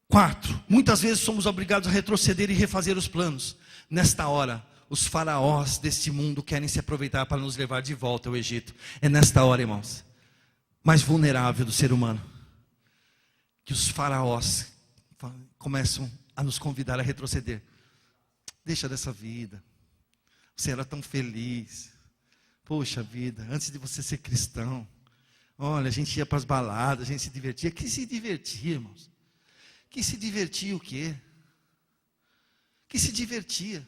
B: Quarto, muitas vezes somos obrigados a retroceder e refazer os planos. Nesta hora, os faraós deste mundo querem se aproveitar para nos levar de volta ao Egito. É nesta hora, irmãos, mais vulnerável do ser humano, que os faraós começam a nos convidar a retroceder. Deixa dessa vida, você era tão feliz, poxa vida, antes de você ser cristão, olha, a gente ia para as baladas, a gente se divertia. Que se divertia, irmãos? Que se divertia o quê? Que se divertia?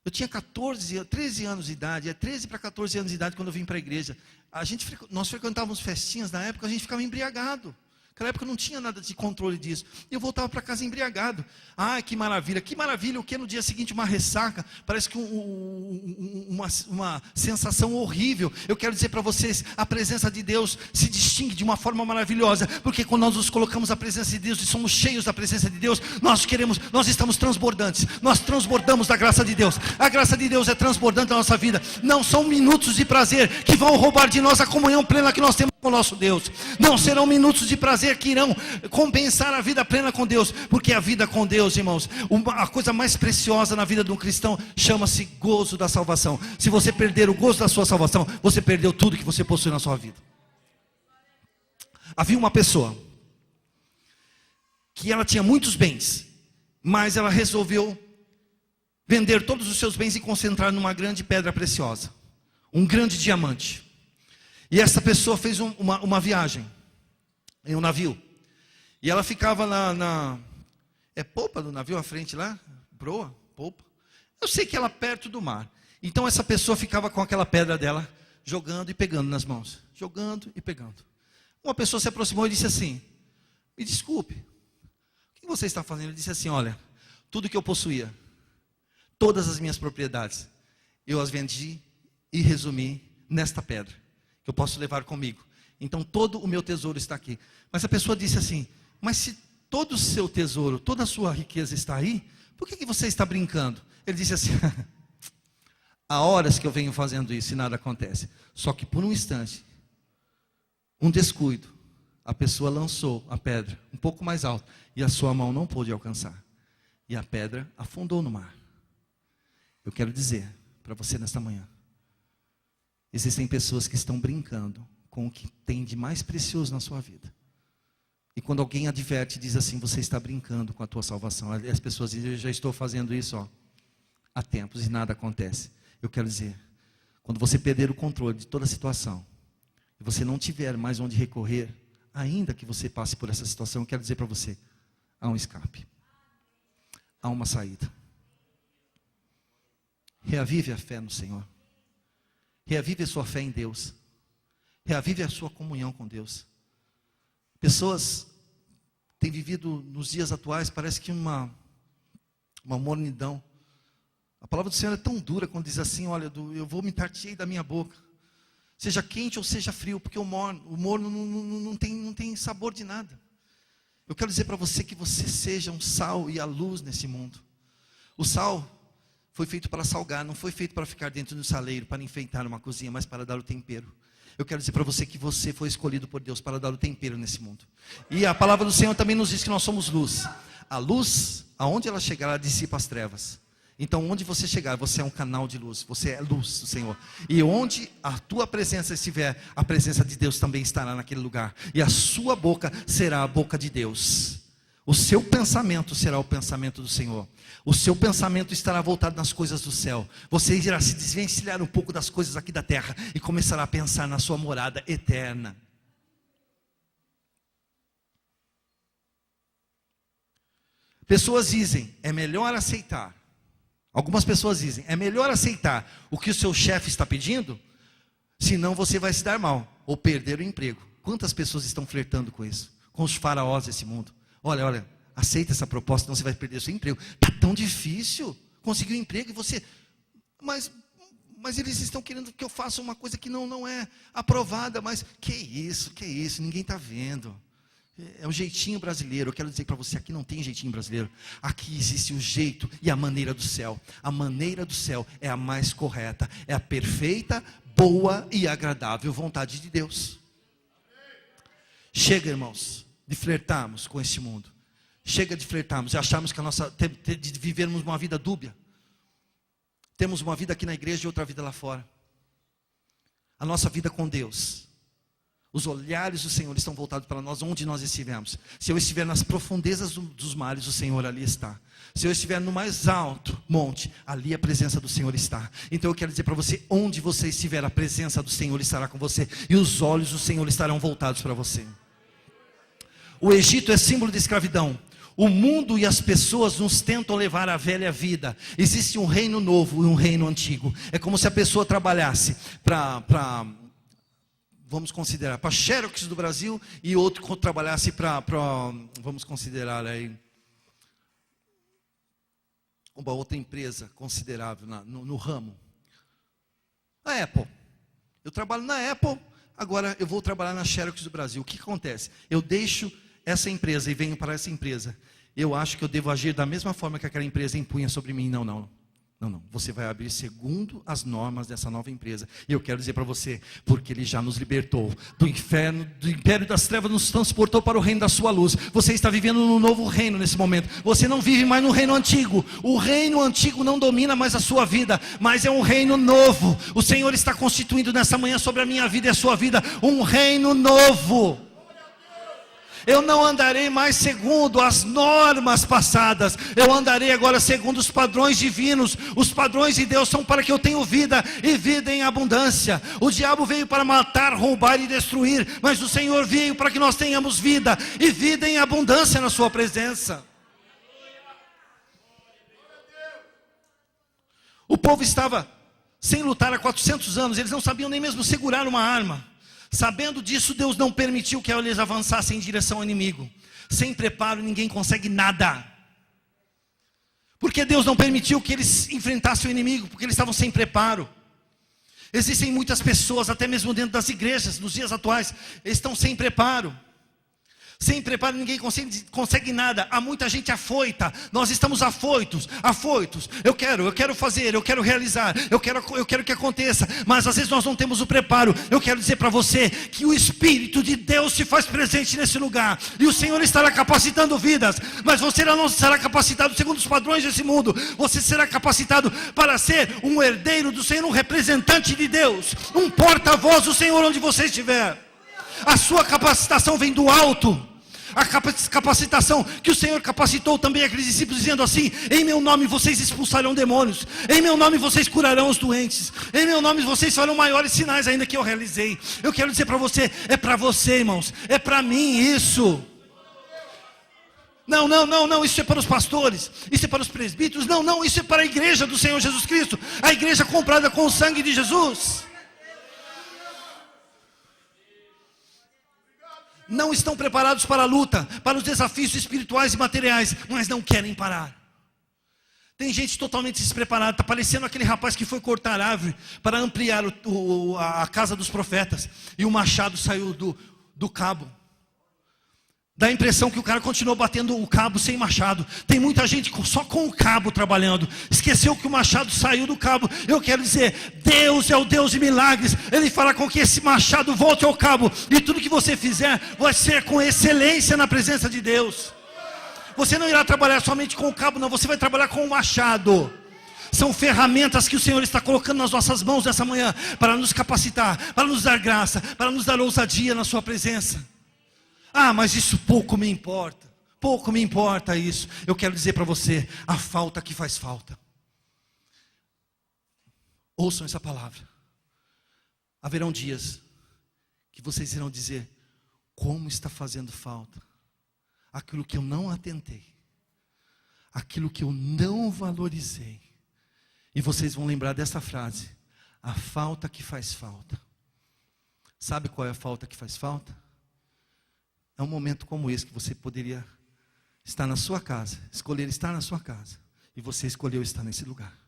B: Eu tinha 13 anos de idade, 13 para 14 anos de idade quando eu vim para a igreja. Nós frequentávamos festinhas, na época a gente ficava embriagado. Naquela época não tinha nada de controle disso. Eu voltava para casa embriagado. Ai, que maravilha o que no dia seguinte uma ressaca, parece que uma sensação horrível. Eu quero dizer para vocês, a presença de Deus se distingue de uma forma maravilhosa, porque quando nós nos colocamos na presença de Deus e somos cheios da presença de Deus, nós estamos transbordantes, nós transbordamos da graça de Deus. A graça de Deus é transbordante na nossa vida. Não são minutos de prazer que vão roubar de nós a comunhão plena que nós temos com o nosso Deus. Não serão minutos de prazer que irão compensar a vida plena com Deus, porque a vida com Deus, irmãos, a coisa mais preciosa na vida de um cristão chama-se gozo da salvação. Se você perder o gozo da sua salvação, você perdeu tudo que você possui na sua vida. Havia uma pessoa que ela tinha muitos bens, mas ela resolveu vender todos os seus bens e concentrar numa grande pedra preciosa, um grande diamante. E essa pessoa fez uma viagem em um navio, e ela ficava na polpa do navio, à frente lá, proa, polpa. Eu sei que ela perto do mar. Então essa pessoa ficava com aquela pedra dela, jogando e pegando nas mãos, jogando e pegando. Uma pessoa se aproximou e disse assim: me desculpe, o que você está fazendo? Ele disse assim: olha, tudo que eu possuía, todas as minhas propriedades, eu as vendi e resumi nesta pedra, que eu posso levar comigo. Então todo o meu tesouro está aqui. Mas a pessoa disse assim: mas se todo o seu tesouro, toda a sua riqueza está aí, por que você está brincando? Ele disse assim: há horas que eu venho fazendo isso e nada acontece. Só que por um instante, um descuido, a pessoa lançou a pedra um pouco mais alto, e a sua mão não pôde alcançar, e a pedra afundou no mar. Eu quero dizer para você nesta manhã, existem pessoas que estão brincando com o que tem de mais precioso na sua vida. E quando alguém adverte, diz assim: você está brincando com a tua salvação. As pessoas dizem: eu já estou fazendo isso há tempos e nada acontece. Eu quero dizer, quando você perder o controle de toda a situação, e você não tiver mais onde recorrer, ainda que você passe por essa situação, eu quero dizer para você, há um escape. Há uma saída. Reavive a fé no Senhor. Reavive a sua fé em Deus. Reavive a sua comunhão com Deus. Pessoas têm vivido nos dias atuais, parece que uma mornidão. A palavra do Senhor é tão dura quando diz assim: olha, eu vou me tartear da minha boca. Seja quente ou seja frio, porque o morno não tem sabor de nada. Eu quero dizer para você que você seja um sal e a luz nesse mundo. O sal foi feito para salgar, não foi feito para ficar dentro do saleiro, para enfeitar uma cozinha, mas para dar o tempero. Eu quero dizer para você que você foi escolhido por Deus para dar o tempero nesse mundo. E a palavra do Senhor também nos diz que nós somos luz. A luz, aonde ela chegar, ela dissipa as trevas. Então, onde você chegar, você é um canal de luz. Você é luz do Senhor. E onde a tua presença estiver, a presença de Deus também estará naquele lugar. E a sua boca será a boca de Deus. O seu pensamento será o pensamento do Senhor. O seu pensamento estará voltado nas coisas do céu. Você irá se desvencilhar um pouco das coisas aqui da terra e começará a pensar na sua morada eterna. Pessoas dizem, é melhor aceitar. Algumas pessoas dizem, é melhor aceitar o que o seu chefe está pedindo, senão você vai se dar mal, ou perder o emprego. Quantas pessoas estão flertando com isso? Com os faraós desse mundo. Olha, aceita essa proposta, senão você vai perder o seu emprego. Está tão difícil conseguir um emprego e você... Mas eles estão querendo que eu faça uma coisa que não é aprovada. Mas que isso, ninguém está vendo. É o jeitinho brasileiro. Eu quero dizer para você, aqui não tem jeitinho brasileiro. Aqui existe o jeito e a maneira do céu. A maneira do céu é a mais correta. É a perfeita, boa e agradável vontade de Deus. Chega, irmãos, de flertarmos com este mundo. Chega de flertarmos e acharmos que de vivermos uma vida dúbia. Temos uma vida aqui na igreja e outra vida lá fora. A nossa vida com Deus, os olhares do Senhor estão voltados para nós onde nós estivermos. Se eu estiver nas profundezas dos mares, o Senhor ali está. Se eu estiver no mais alto monte, ali a presença do Senhor está. Então eu quero dizer para você, onde você estiver, a presença do Senhor estará com você. E os olhos do Senhor estarão voltados para você. O Egito é símbolo de escravidão. O mundo e as pessoas nos tentam levar à velha vida. Existe um reino novo e um reino antigo. É como se a pessoa trabalhasse vamos considerar, para Xerox do Brasil, e outro trabalhasse para vamos considerar aí, uma outra empresa considerável no ramo. A Apple. Eu trabalho na Apple, agora eu vou trabalhar na Xerox do Brasil. O que acontece? Eu deixo essa empresa e venho para essa empresa. Eu acho que eu devo agir da mesma forma que aquela empresa impunha sobre mim. Não. Você vai abrir segundo as normas dessa nova empresa. E eu quero dizer para você, porque Ele já nos libertou do inferno, do império das trevas, nos transportou para o reino da sua luz. Você está vivendo num novo reino nesse momento. Você não vive mais no reino antigo. O reino antigo não domina mais a sua vida, mas é um reino novo. O Senhor está constituindo nessa manhã sobre a minha vida e a sua vida um reino novo. Eu não andarei mais segundo as normas passadas. Eu andarei agora segundo os padrões divinos. Os padrões de Deus são para que eu tenha vida e vida em abundância. O diabo veio para matar, roubar e destruir, mas o Senhor veio para que nós tenhamos vida e vida em abundância na sua presença. O povo estava sem lutar há 400 anos. Eles não sabiam nem mesmo segurar uma arma. Sabendo disso, Deus não permitiu que eles avançassem em direção ao inimigo. Sem preparo, ninguém consegue nada. Porque Deus não permitiu que eles enfrentassem o inimigo, porque eles estavam sem preparo. Existem muitas pessoas, até mesmo dentro das igrejas, nos dias atuais, estão sem preparo. Sem preparo ninguém consegue nada. Há muita gente afoita. Nós estamos afoitos. Eu quero fazer, eu quero realizar, eu quero que aconteça. Mas às vezes nós não temos o preparo. Eu quero dizer para você que o Espírito de Deus se faz presente nesse lugar. E o Senhor estará capacitando vidas. Mas você não será capacitado segundo os padrões desse mundo. Você será capacitado para ser um herdeiro do Senhor, um representante de Deus, um porta-voz do Senhor onde você estiver. A sua capacitação vem do alto. a capacitação que o Senhor capacitou também aqueles discípulos, dizendo assim: em meu nome vocês expulsarão demônios, em meu nome vocês curarão os doentes, em meu nome vocês farão maiores sinais ainda que eu realizei. Eu quero dizer para você, é para você, irmãos, é para mim isso. Não, isso é para os pastores, isso é para os presbíteros, não, isso é para a igreja do Senhor Jesus Cristo, a igreja comprada com o sangue de Jesus. Não estão preparados para a luta, para os desafios espirituais e materiais, mas não querem parar. Tem gente totalmente despreparada, está parecendo aquele rapaz que foi cortar árvore para ampliar a casa dos profetas, e o machado saiu do cabo. Dá a impressão que o cara continuou batendo o cabo sem machado. Tem muita gente só com o cabo trabalhando, esqueceu que o machado saiu do cabo. Eu quero dizer, Deus é o Deus de milagres. Ele fará com que esse machado volte ao cabo, e tudo que você fizer vai ser com excelência na presença de Deus. Você não irá trabalhar somente com o cabo, não, você vai trabalhar com o machado. São ferramentas que o Senhor está colocando nas nossas mãos nessa manhã, para nos capacitar, para nos dar graça, para nos dar ousadia na sua presença. Mas isso pouco me importa isso. Eu quero dizer para você, a falta que faz falta. Ouçam essa palavra. Haverão dias que vocês irão dizer: como está fazendo falta aquilo que eu não atentei, aquilo que eu não valorizei. E vocês vão lembrar dessa frase: a falta que faz falta. Sabe qual é a falta que faz falta? É um momento como esse que você poderia estar na sua casa, escolher estar na sua casa, e você escolheu estar nesse lugar,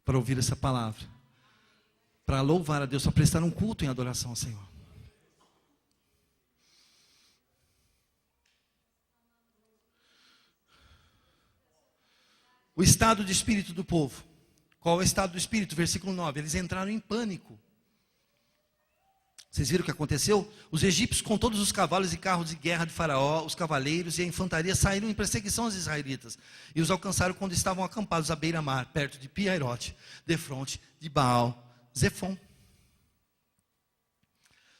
B: para ouvir essa palavra, para louvar a Deus, para prestar um culto em adoração ao Senhor. O estado de espírito do povo. Qual é o estado do espírito? Versículo 9, eles entraram em pânico. Vocês viram o que aconteceu? Os egípcios, com todos os cavalos e carros de guerra de Faraó, os cavaleiros e a infantaria, saíram em perseguição aos israelitas, e os alcançaram quando estavam acampados à beira-mar, perto de Pi-Hahirote, defronte de Baal-Zefon.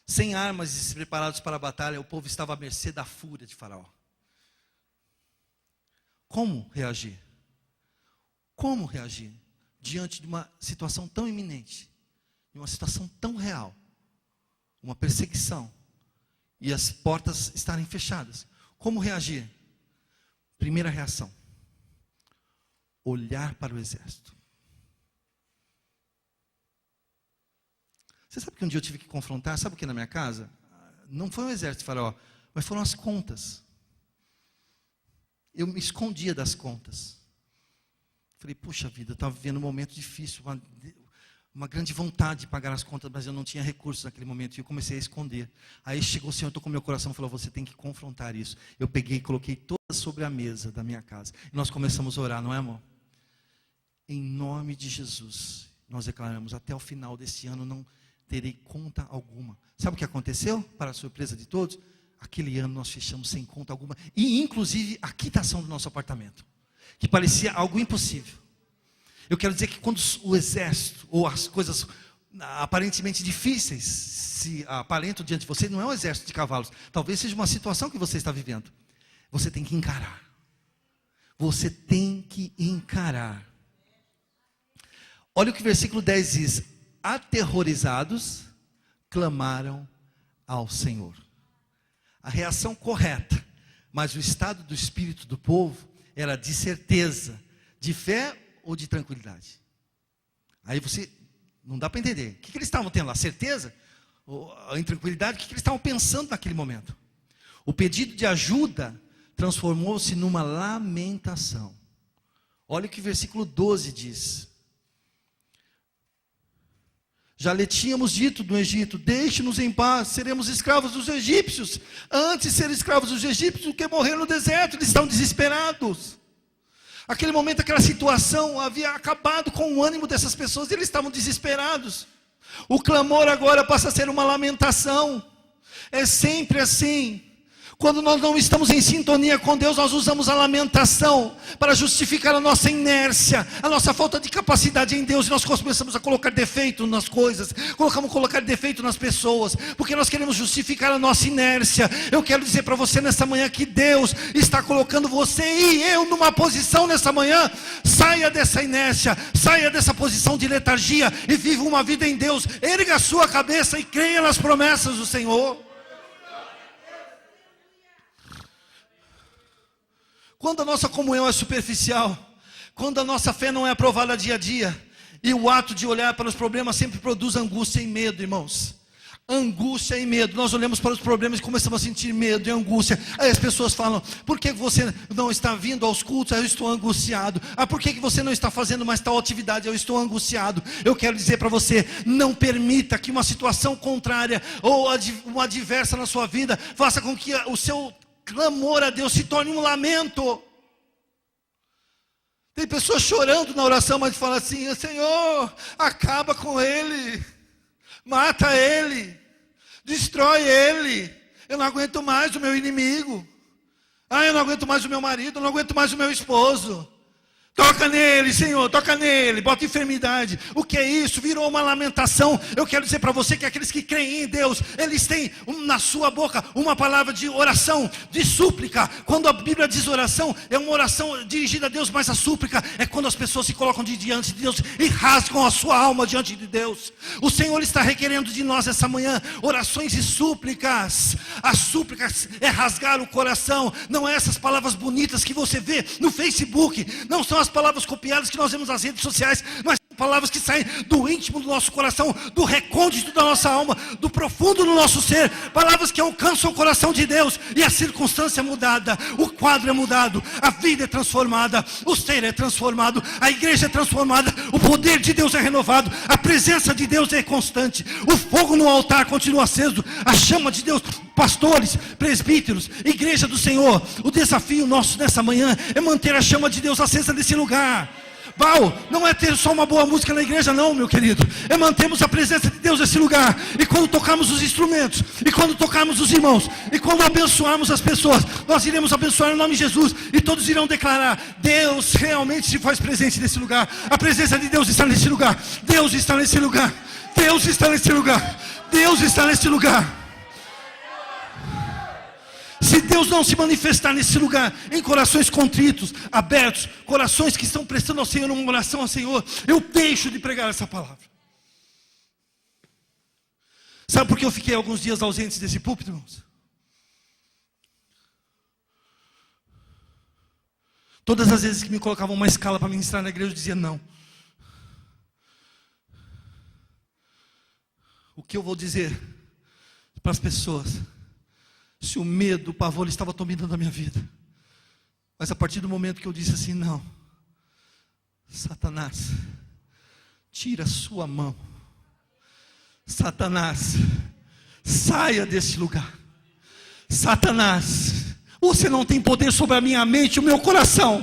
B: Sem armas e despreparados para a batalha, o povo estava à mercê da fúria de Faraó. Como reagir? Como reagir diante de uma situação tão iminente, de uma situação tão real? Uma perseguição, e as portas estarem fechadas. Como reagir? Primeira reação: olhar para o exército. Você sabe que um dia eu tive que confrontar, sabe o que na minha casa? Não foi o exército de Faraó, mas foram as contas. Eu me escondia das contas. Falei, puxa vida, eu estava vivendo um momento difícil, uma grande vontade de pagar as contas, mas eu não tinha recursos naquele momento, e eu comecei a esconder. Aí chegou o Senhor, tocou meu coração e falou: você tem que confrontar isso. Eu peguei e coloquei todas sobre a mesa da minha casa, e nós começamos a orar, não é, amor? Em nome de Jesus, nós declaramos: até o final desse ano não terei conta alguma. Sabe o que aconteceu? Para a surpresa de todos, aquele ano nós fechamos sem conta alguma, e inclusive a quitação do nosso apartamento, que parecia algo impossível. Eu quero dizer que quando o exército, ou as coisas aparentemente difíceis se aparentam diante de você, não é um exército de cavalos. Talvez seja uma situação que você está vivendo. Você tem que encarar. Você tem que encarar. Olha o que o versículo 10 diz: aterrorizados, clamaram ao Senhor. A reação correta, mas o estado do espírito do povo era de certeza, de fé ou de tranquilidade. Aí você, não dá para entender. O que eles estavam tendo lá? Certeza? Ou a intranquilidade? O que eles estavam pensando naquele momento? O pedido de ajuda transformou-se numa lamentação. Olha o que o versículo 12 diz: já lhe tínhamos dito no Egito: deixe-nos em paz, seremos escravos dos egípcios. Antes de ser escravos dos egípcios do que morrer no deserto. Eles estão desesperados. Aquele momento, aquela situação havia acabado com o ânimo dessas pessoas, eles estavam desesperados. O clamor agora passa a ser uma lamentação. É sempre assim. Quando nós não estamos em sintonia com Deus, nós usamos a lamentação para justificar a nossa inércia, a nossa falta de capacidade em Deus. E nós começamos a colocar defeito nas coisas, colocar defeito nas pessoas, porque nós queremos justificar a nossa inércia. Eu quero dizer para você nessa manhã que Deus está colocando você e eu numa posição nessa manhã. Saia dessa inércia, saia dessa posição de letargia e viva uma vida em Deus. Erga a sua cabeça e creia nas promessas do Senhor. Quando a nossa comunhão é superficial, quando a nossa fé não é aprovada dia a dia, e o ato de olhar para os problemas sempre produz angústia e medo, irmãos. Angústia e medo. Nós olhamos para os problemas e começamos a sentir medo e angústia. Aí as pessoas falam: por que você não está vindo aos cultos? Eu estou angustiado. Por que você não está fazendo mais tal atividade? Eu estou angustiado. Eu quero dizer para você: não permita que uma situação contrária ou uma adversa na sua vida faça com que o seu clamor a Deus se torne um lamento. Tem pessoas chorando na oração, mas falam assim: Senhor, acaba com ele, mata ele, destrói ele. Eu não aguento mais o meu inimigo. Eu não aguento mais o meu marido, eu não aguento mais o meu esposo. Toca nele, Senhor, toca nele, bota enfermidade. O que é isso? Virou uma lamentação. Eu quero dizer para você que aqueles que creem em Deus, eles têm na sua boca uma palavra de oração, de súplica. Quando a Bíblia diz oração, é uma oração dirigida a Deus, mas a súplica é quando as pessoas se colocam diante de Deus e rasgam a sua alma diante de Deus. O Senhor está requerendo de nós essa manhã orações e súplicas. As súplicas é rasgar o coração. Não é essas palavras bonitas que você vê no Facebook, não são as palavras copiadas que nós vemos nas redes sociais, mas são palavras que saem do íntimo do nosso coração, do recôndito da nossa alma, do profundo do nosso ser. Palavras que alcançam o coração de Deus, e a circunstância é mudada, o quadro é mudado, a vida é transformada, o ser é transformado, a igreja é transformada, o poder de Deus é renovado, a presença de Deus é constante, o fogo no altar continua aceso, a chama de Deus. Pastores, presbíteros, igreja do Senhor, o desafio nosso nessa manhã é manter a chama de Deus acesa nesse lugar. Não é ter só uma boa música na igreja não, meu querido. É mantermos a presença de Deus nesse lugar. E quando tocarmos os instrumentos, e quando tocarmos os irmãos, e quando abençoarmos as pessoas, nós iremos abençoar em nome de Jesus. E todos irão declarar: Deus realmente se faz presente nesse lugar. A presença de Deus está nesse lugar. Deus está nesse lugar. Deus está nesse lugar. Deus está nesse lugar. Se Deus não se manifestar nesse lugar, em corações contritos, abertos, corações que estão prestando ao Senhor uma oração ao Senhor, eu deixo de pregar essa palavra. Sabe por que eu fiquei alguns dias ausentes desse púlpito, irmãos? Todas as vezes que me colocavam uma escala para ministrar na igreja, eu dizia não. O que eu vou dizer para as pessoas? Se o medo, o pavor estava dominando a minha vida. Mas a partir do momento que eu disse assim: não, Satanás, tira a sua mão. Satanás, saia desse lugar. Satanás, você não tem poder sobre a minha mente e o meu coração.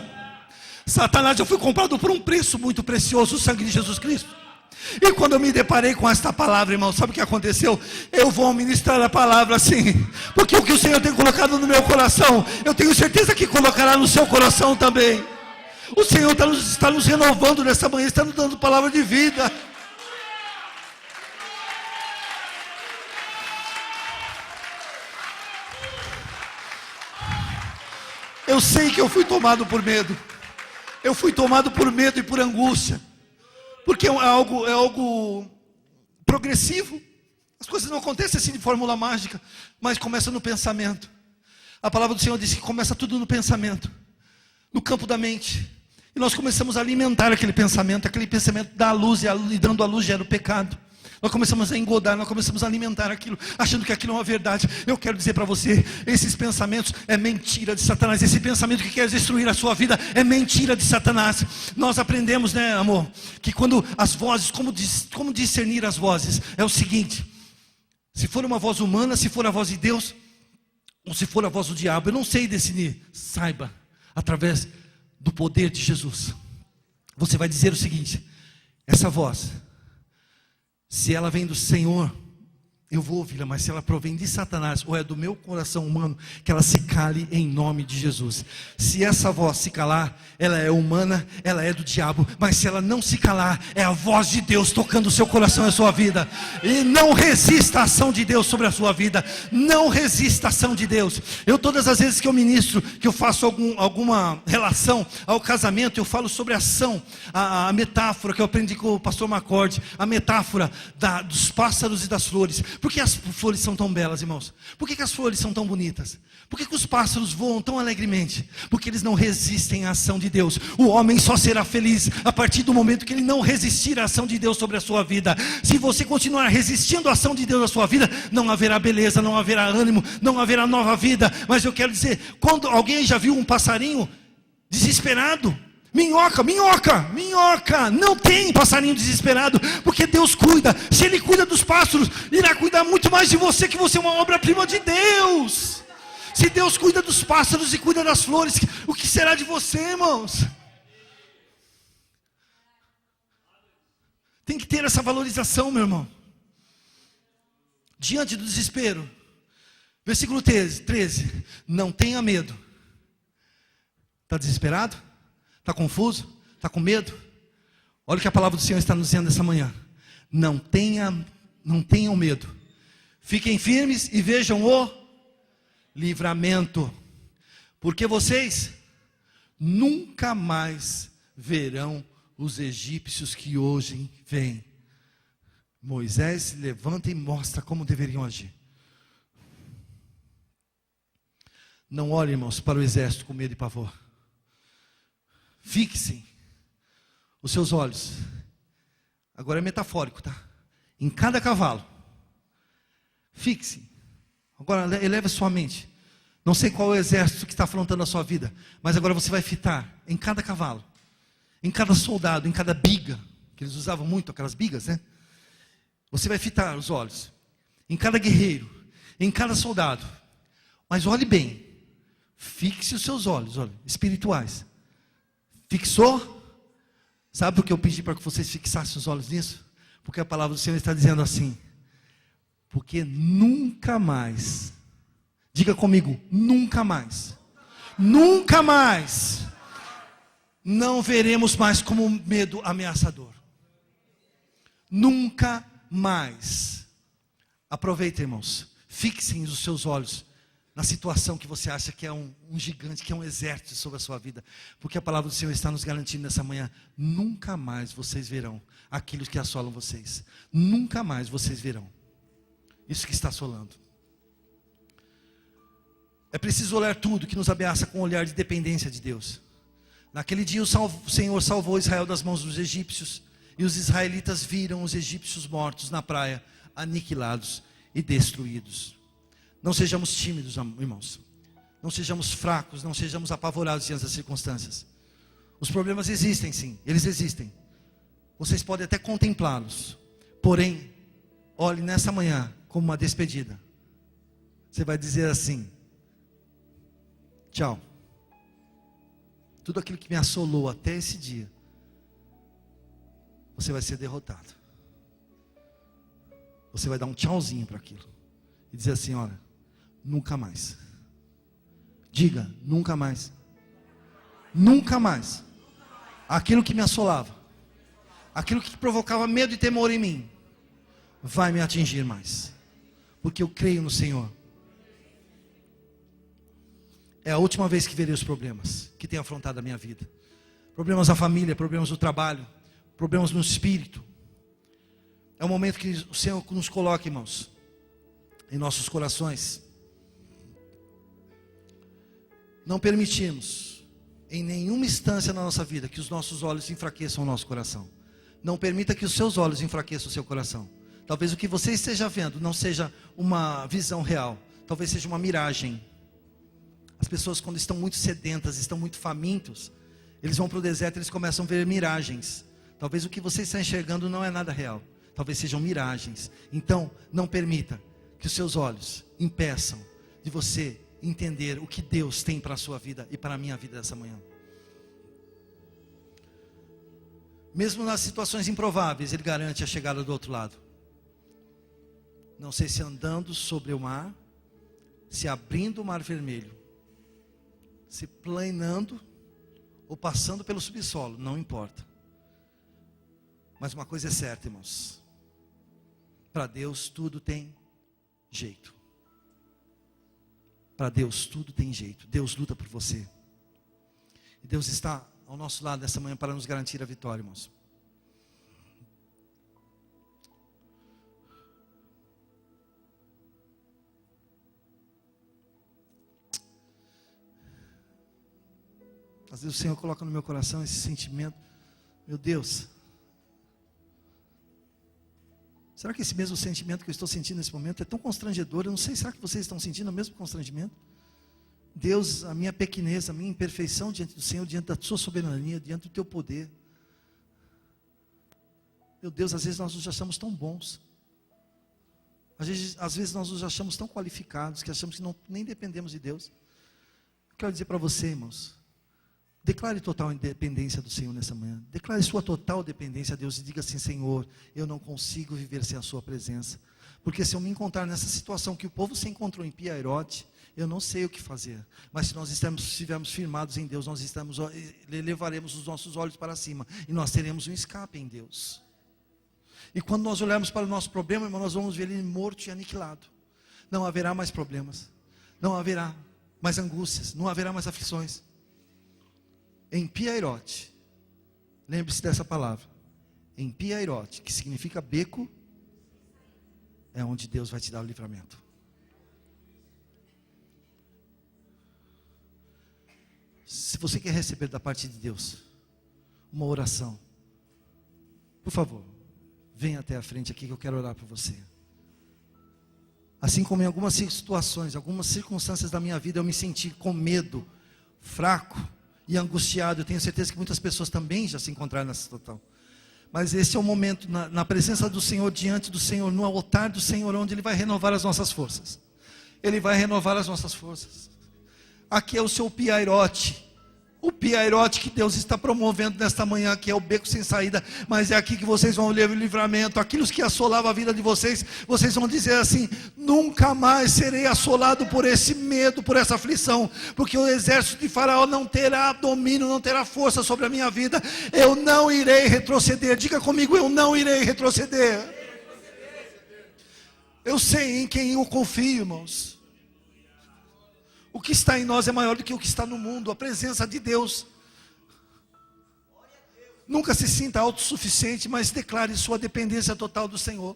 B: Satanás, eu fui comprado por um preço muito precioso, o sangue de Jesus Cristo. E quando eu me deparei com esta palavra, irmão, sabe o que aconteceu? Eu vou ministrar a palavra assim, porque o que o Senhor tem colocado no meu coração, eu tenho certeza que colocará no seu coração também. O Senhor está nos renovando nessa manhã, está nos dando palavra de vida. Eu sei que eu fui tomado por medo. Eu fui tomado por medo e por angústia. Porque é algo progressivo. As coisas não acontecem assim de fórmula mágica, mas começa no pensamento. A palavra do Senhor diz que começa tudo no pensamento, no campo da mente. E nós começamos a alimentar aquele pensamento dá a luz, e dando a luz gera o pecado. Nós começamos a engodar, nós começamos a alimentar aquilo, achando que aquilo é uma verdade. Eu quero dizer para você, esses pensamentos é mentira de Satanás. Esse pensamento que quer destruir a sua vida é mentira de Satanás. Nós aprendemos, né, amor, que quando as vozes, como discernir as vozes, é o seguinte: se for uma voz humana, se for a voz de Deus, ou se for a voz do diabo, eu não sei discernir. Saiba, através do poder de Jesus, você vai dizer o seguinte: essa voz, se ela vem do Senhor, eu vou ouvi-la, mas se ela provém de Satanás ou é do meu coração humano, que ela se cale em nome de Jesus. Se essa voz se calar, ela é humana, ela é do diabo, mas se ela não se calar, é a voz de Deus tocando o seu coração e a sua vida. E não resista à ação de Deus sobre a sua vida, não resista à ação de Deus. Eu, todas as vezes que eu ministro, que eu faço alguma relação ao casamento, eu falo sobre a ação, a metáfora que eu aprendi com o pastor Macorde, a metáfora dos pássaros e das flores. Por que as flores são tão belas, irmãos? Por que as flores são tão bonitas? Por que os pássaros voam tão alegremente? Porque eles não resistem à ação de Deus. O homem só será feliz a partir do momento que ele não resistir à ação de Deus sobre a sua vida. Se você continuar resistindo à ação de Deus na sua vida, não haverá beleza, não haverá ânimo, não haverá nova vida. Mas eu quero dizer, quando alguém já viu um passarinho desesperado, minhoca, minhoca, minhoca, não tem passarinho desesperado, porque Deus cuida. Se Ele cuida dos pássaros, irá cuidar muito mais de você, que você é uma obra-prima de Deus. Se Deus cuida dos pássaros e cuida das flores, o que será de você, irmãos? Tem que ter essa valorização, meu irmão. Diante do desespero, versículo 13, não tenha medo. Está desesperado? Está confuso? Está com medo? Olha o que a palavra do Senhor está nos dizendo nessa manhã. Não tenham medo. Fiquem firmes e vejam o livramento. Porque vocês nunca mais verão os egípcios que hoje vêm. Moisés se levanta e mostra como deveriam agir. Não olhem, irmãos, para o exército com medo e pavor. Fixem os seus olhos, agora é metafórico, tá? Em cada cavalo. Fixe. Agora eleve sua mente. Não sei qual é o exército que está afrontando a sua vida, mas agora você vai fitar em cada cavalo, em cada soldado, em cada biga, que eles usavam muito aquelas bigas, né? Você vai fitar os olhos em cada guerreiro, em cada soldado. Mas olhe bem, fixe os seus olhos, olha, espirituais. Fixou? Sabe por que eu pedi para que vocês fixassem os olhos nisso? Porque a palavra do Senhor está dizendo assim: porque nunca mais, diga comigo, nunca mais, nunca mais, não veremos mais como um medo ameaçador. Nunca mais. Aproveita, irmãos, fixem os seus olhos na situação que você acha que é um gigante, que é um exército sobre a sua vida. Porque a palavra do Senhor está nos garantindo nessa manhã: nunca mais vocês verão aquilo que assolam vocês. Nunca mais vocês verão isso que está assolando. É preciso olhar tudo que nos ameaça com um olhar de dependência de Deus. Naquele dia o Senhor salvou Israel das mãos dos egípcios, e os israelitas viram os egípcios mortos na praia, aniquilados e destruídos. Não sejamos tímidos, irmãos. Não sejamos fracos, não sejamos apavorados diante das circunstâncias. Os problemas existem, sim, eles existem. Vocês podem até contemplá-los. Porém, olhe nessa manhã como uma despedida. Você vai dizer assim: tchau. Tudo aquilo que me assolou até esse dia, você vai ser derrotado. Você vai dar um tchauzinho para aquilo e dizer assim: olha, nunca mais. Diga, nunca mais. Nunca mais. Aquilo que me assolava, aquilo que provocava medo e temor em mim, vai me atingir mais. Porque eu creio no Senhor. É a última vez que verei os problemas que têm afrontado a minha vida. Problemas da família, problemas do trabalho, problemas no espírito. É o momento que o Senhor nos coloca, irmãos, em nossos corações. Não permitimos, em nenhuma instância na nossa vida, que os nossos olhos enfraqueçam o nosso coração. Não permita que os seus olhos enfraqueçam o seu coração. Talvez o que você esteja vendo não seja uma visão real. Talvez seja uma miragem. As pessoas, quando estão muito sedentas, estão muito famintos, eles vão para o deserto e eles começam a ver miragens. Talvez o que você está enxergando não é nada real. Talvez sejam miragens. Então, não permita que os seus olhos impeçam de você entender o que Deus tem para a sua vida e para a minha vida dessa manhã. Mesmo nas situações improváveis, Ele garante a chegada do outro lado. Não sei se andando sobre o mar, se abrindo o mar vermelho, se planando ou passando pelo subsolo, não importa. Mas uma coisa é certa, irmãos. Para Deus tudo tem jeito. Para Deus tudo tem jeito. Deus luta por você. E Deus está ao nosso lado nessa manhã para nos garantir a vitória, irmãos. Às vezes o Senhor coloca no meu coração esse sentimento. Meu Deus. Será que esse mesmo sentimento que eu estou sentindo nesse momento é tão constrangedor? Eu não sei, será que vocês estão sentindo o mesmo constrangimento? Deus, a minha pequenez, a minha imperfeição diante do Senhor, diante da sua soberania, diante do teu poder. Meu Deus, às vezes nós nos achamos tão bons. Às vezes nós nos achamos tão qualificados, que achamos que nem dependemos de Deus. Eu quero dizer para você, irmãos, declare total independência do Senhor nessa manhã. Declare sua total dependência a Deus e diga assim: Senhor, eu não consigo viver sem a sua presença. Porque se eu me encontrar nessa situação que o povo se encontrou em Pi-Hahirote, eu não sei o que fazer. Mas se nós estivermos firmados em Deus, nós levaremos os nossos olhos para cima e nós teremos um escape em Deus. E quando nós olharmos para o nosso problema, irmão, nós vamos ver ele morto e aniquilado. Não haverá mais problemas, não haverá mais angústias, não haverá mais aflições. Em Pi-Hahirote, lembre-se dessa palavra, em Pi-Hahirote, que significa beco, é onde Deus vai te dar o livramento. Se você quer receber da parte de Deus uma oração, por favor, venha até a frente aqui que eu quero orar por você. Assim como em algumas situações, algumas circunstâncias da minha vida eu me senti com medo, fraco e angustiado. Eu tenho certeza que muitas pessoas também já se encontraram nessa situação. Mas esse é o momento, na presença do Senhor, diante do Senhor, no altar do Senhor, onde Ele vai renovar as nossas forças. Ele vai renovar as nossas forças. Aqui é o seu Pi-Hahirote. O Pi-Hahirote que Deus está promovendo nesta manhã, que é o beco sem saída. Mas é aqui que vocês vão ler o livramento. Aquilo que assolava a vida de vocês, vocês vão dizer assim: nunca mais serei assolado por esse medo, por essa aflição. Porque o exército de Faraó não terá domínio, não terá força sobre a minha vida. Eu não irei retroceder. Diga comigo: eu não irei retroceder. Eu sei em quem eu confio, irmãos. O que está em nós é maior do que o que está no mundo. A presença de Deus. Nunca se sinta autossuficiente, mas declare sua dependência total do Senhor.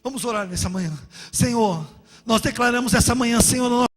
B: Vamos orar nessa manhã. Senhor, nós declaramos essa manhã, Senhor,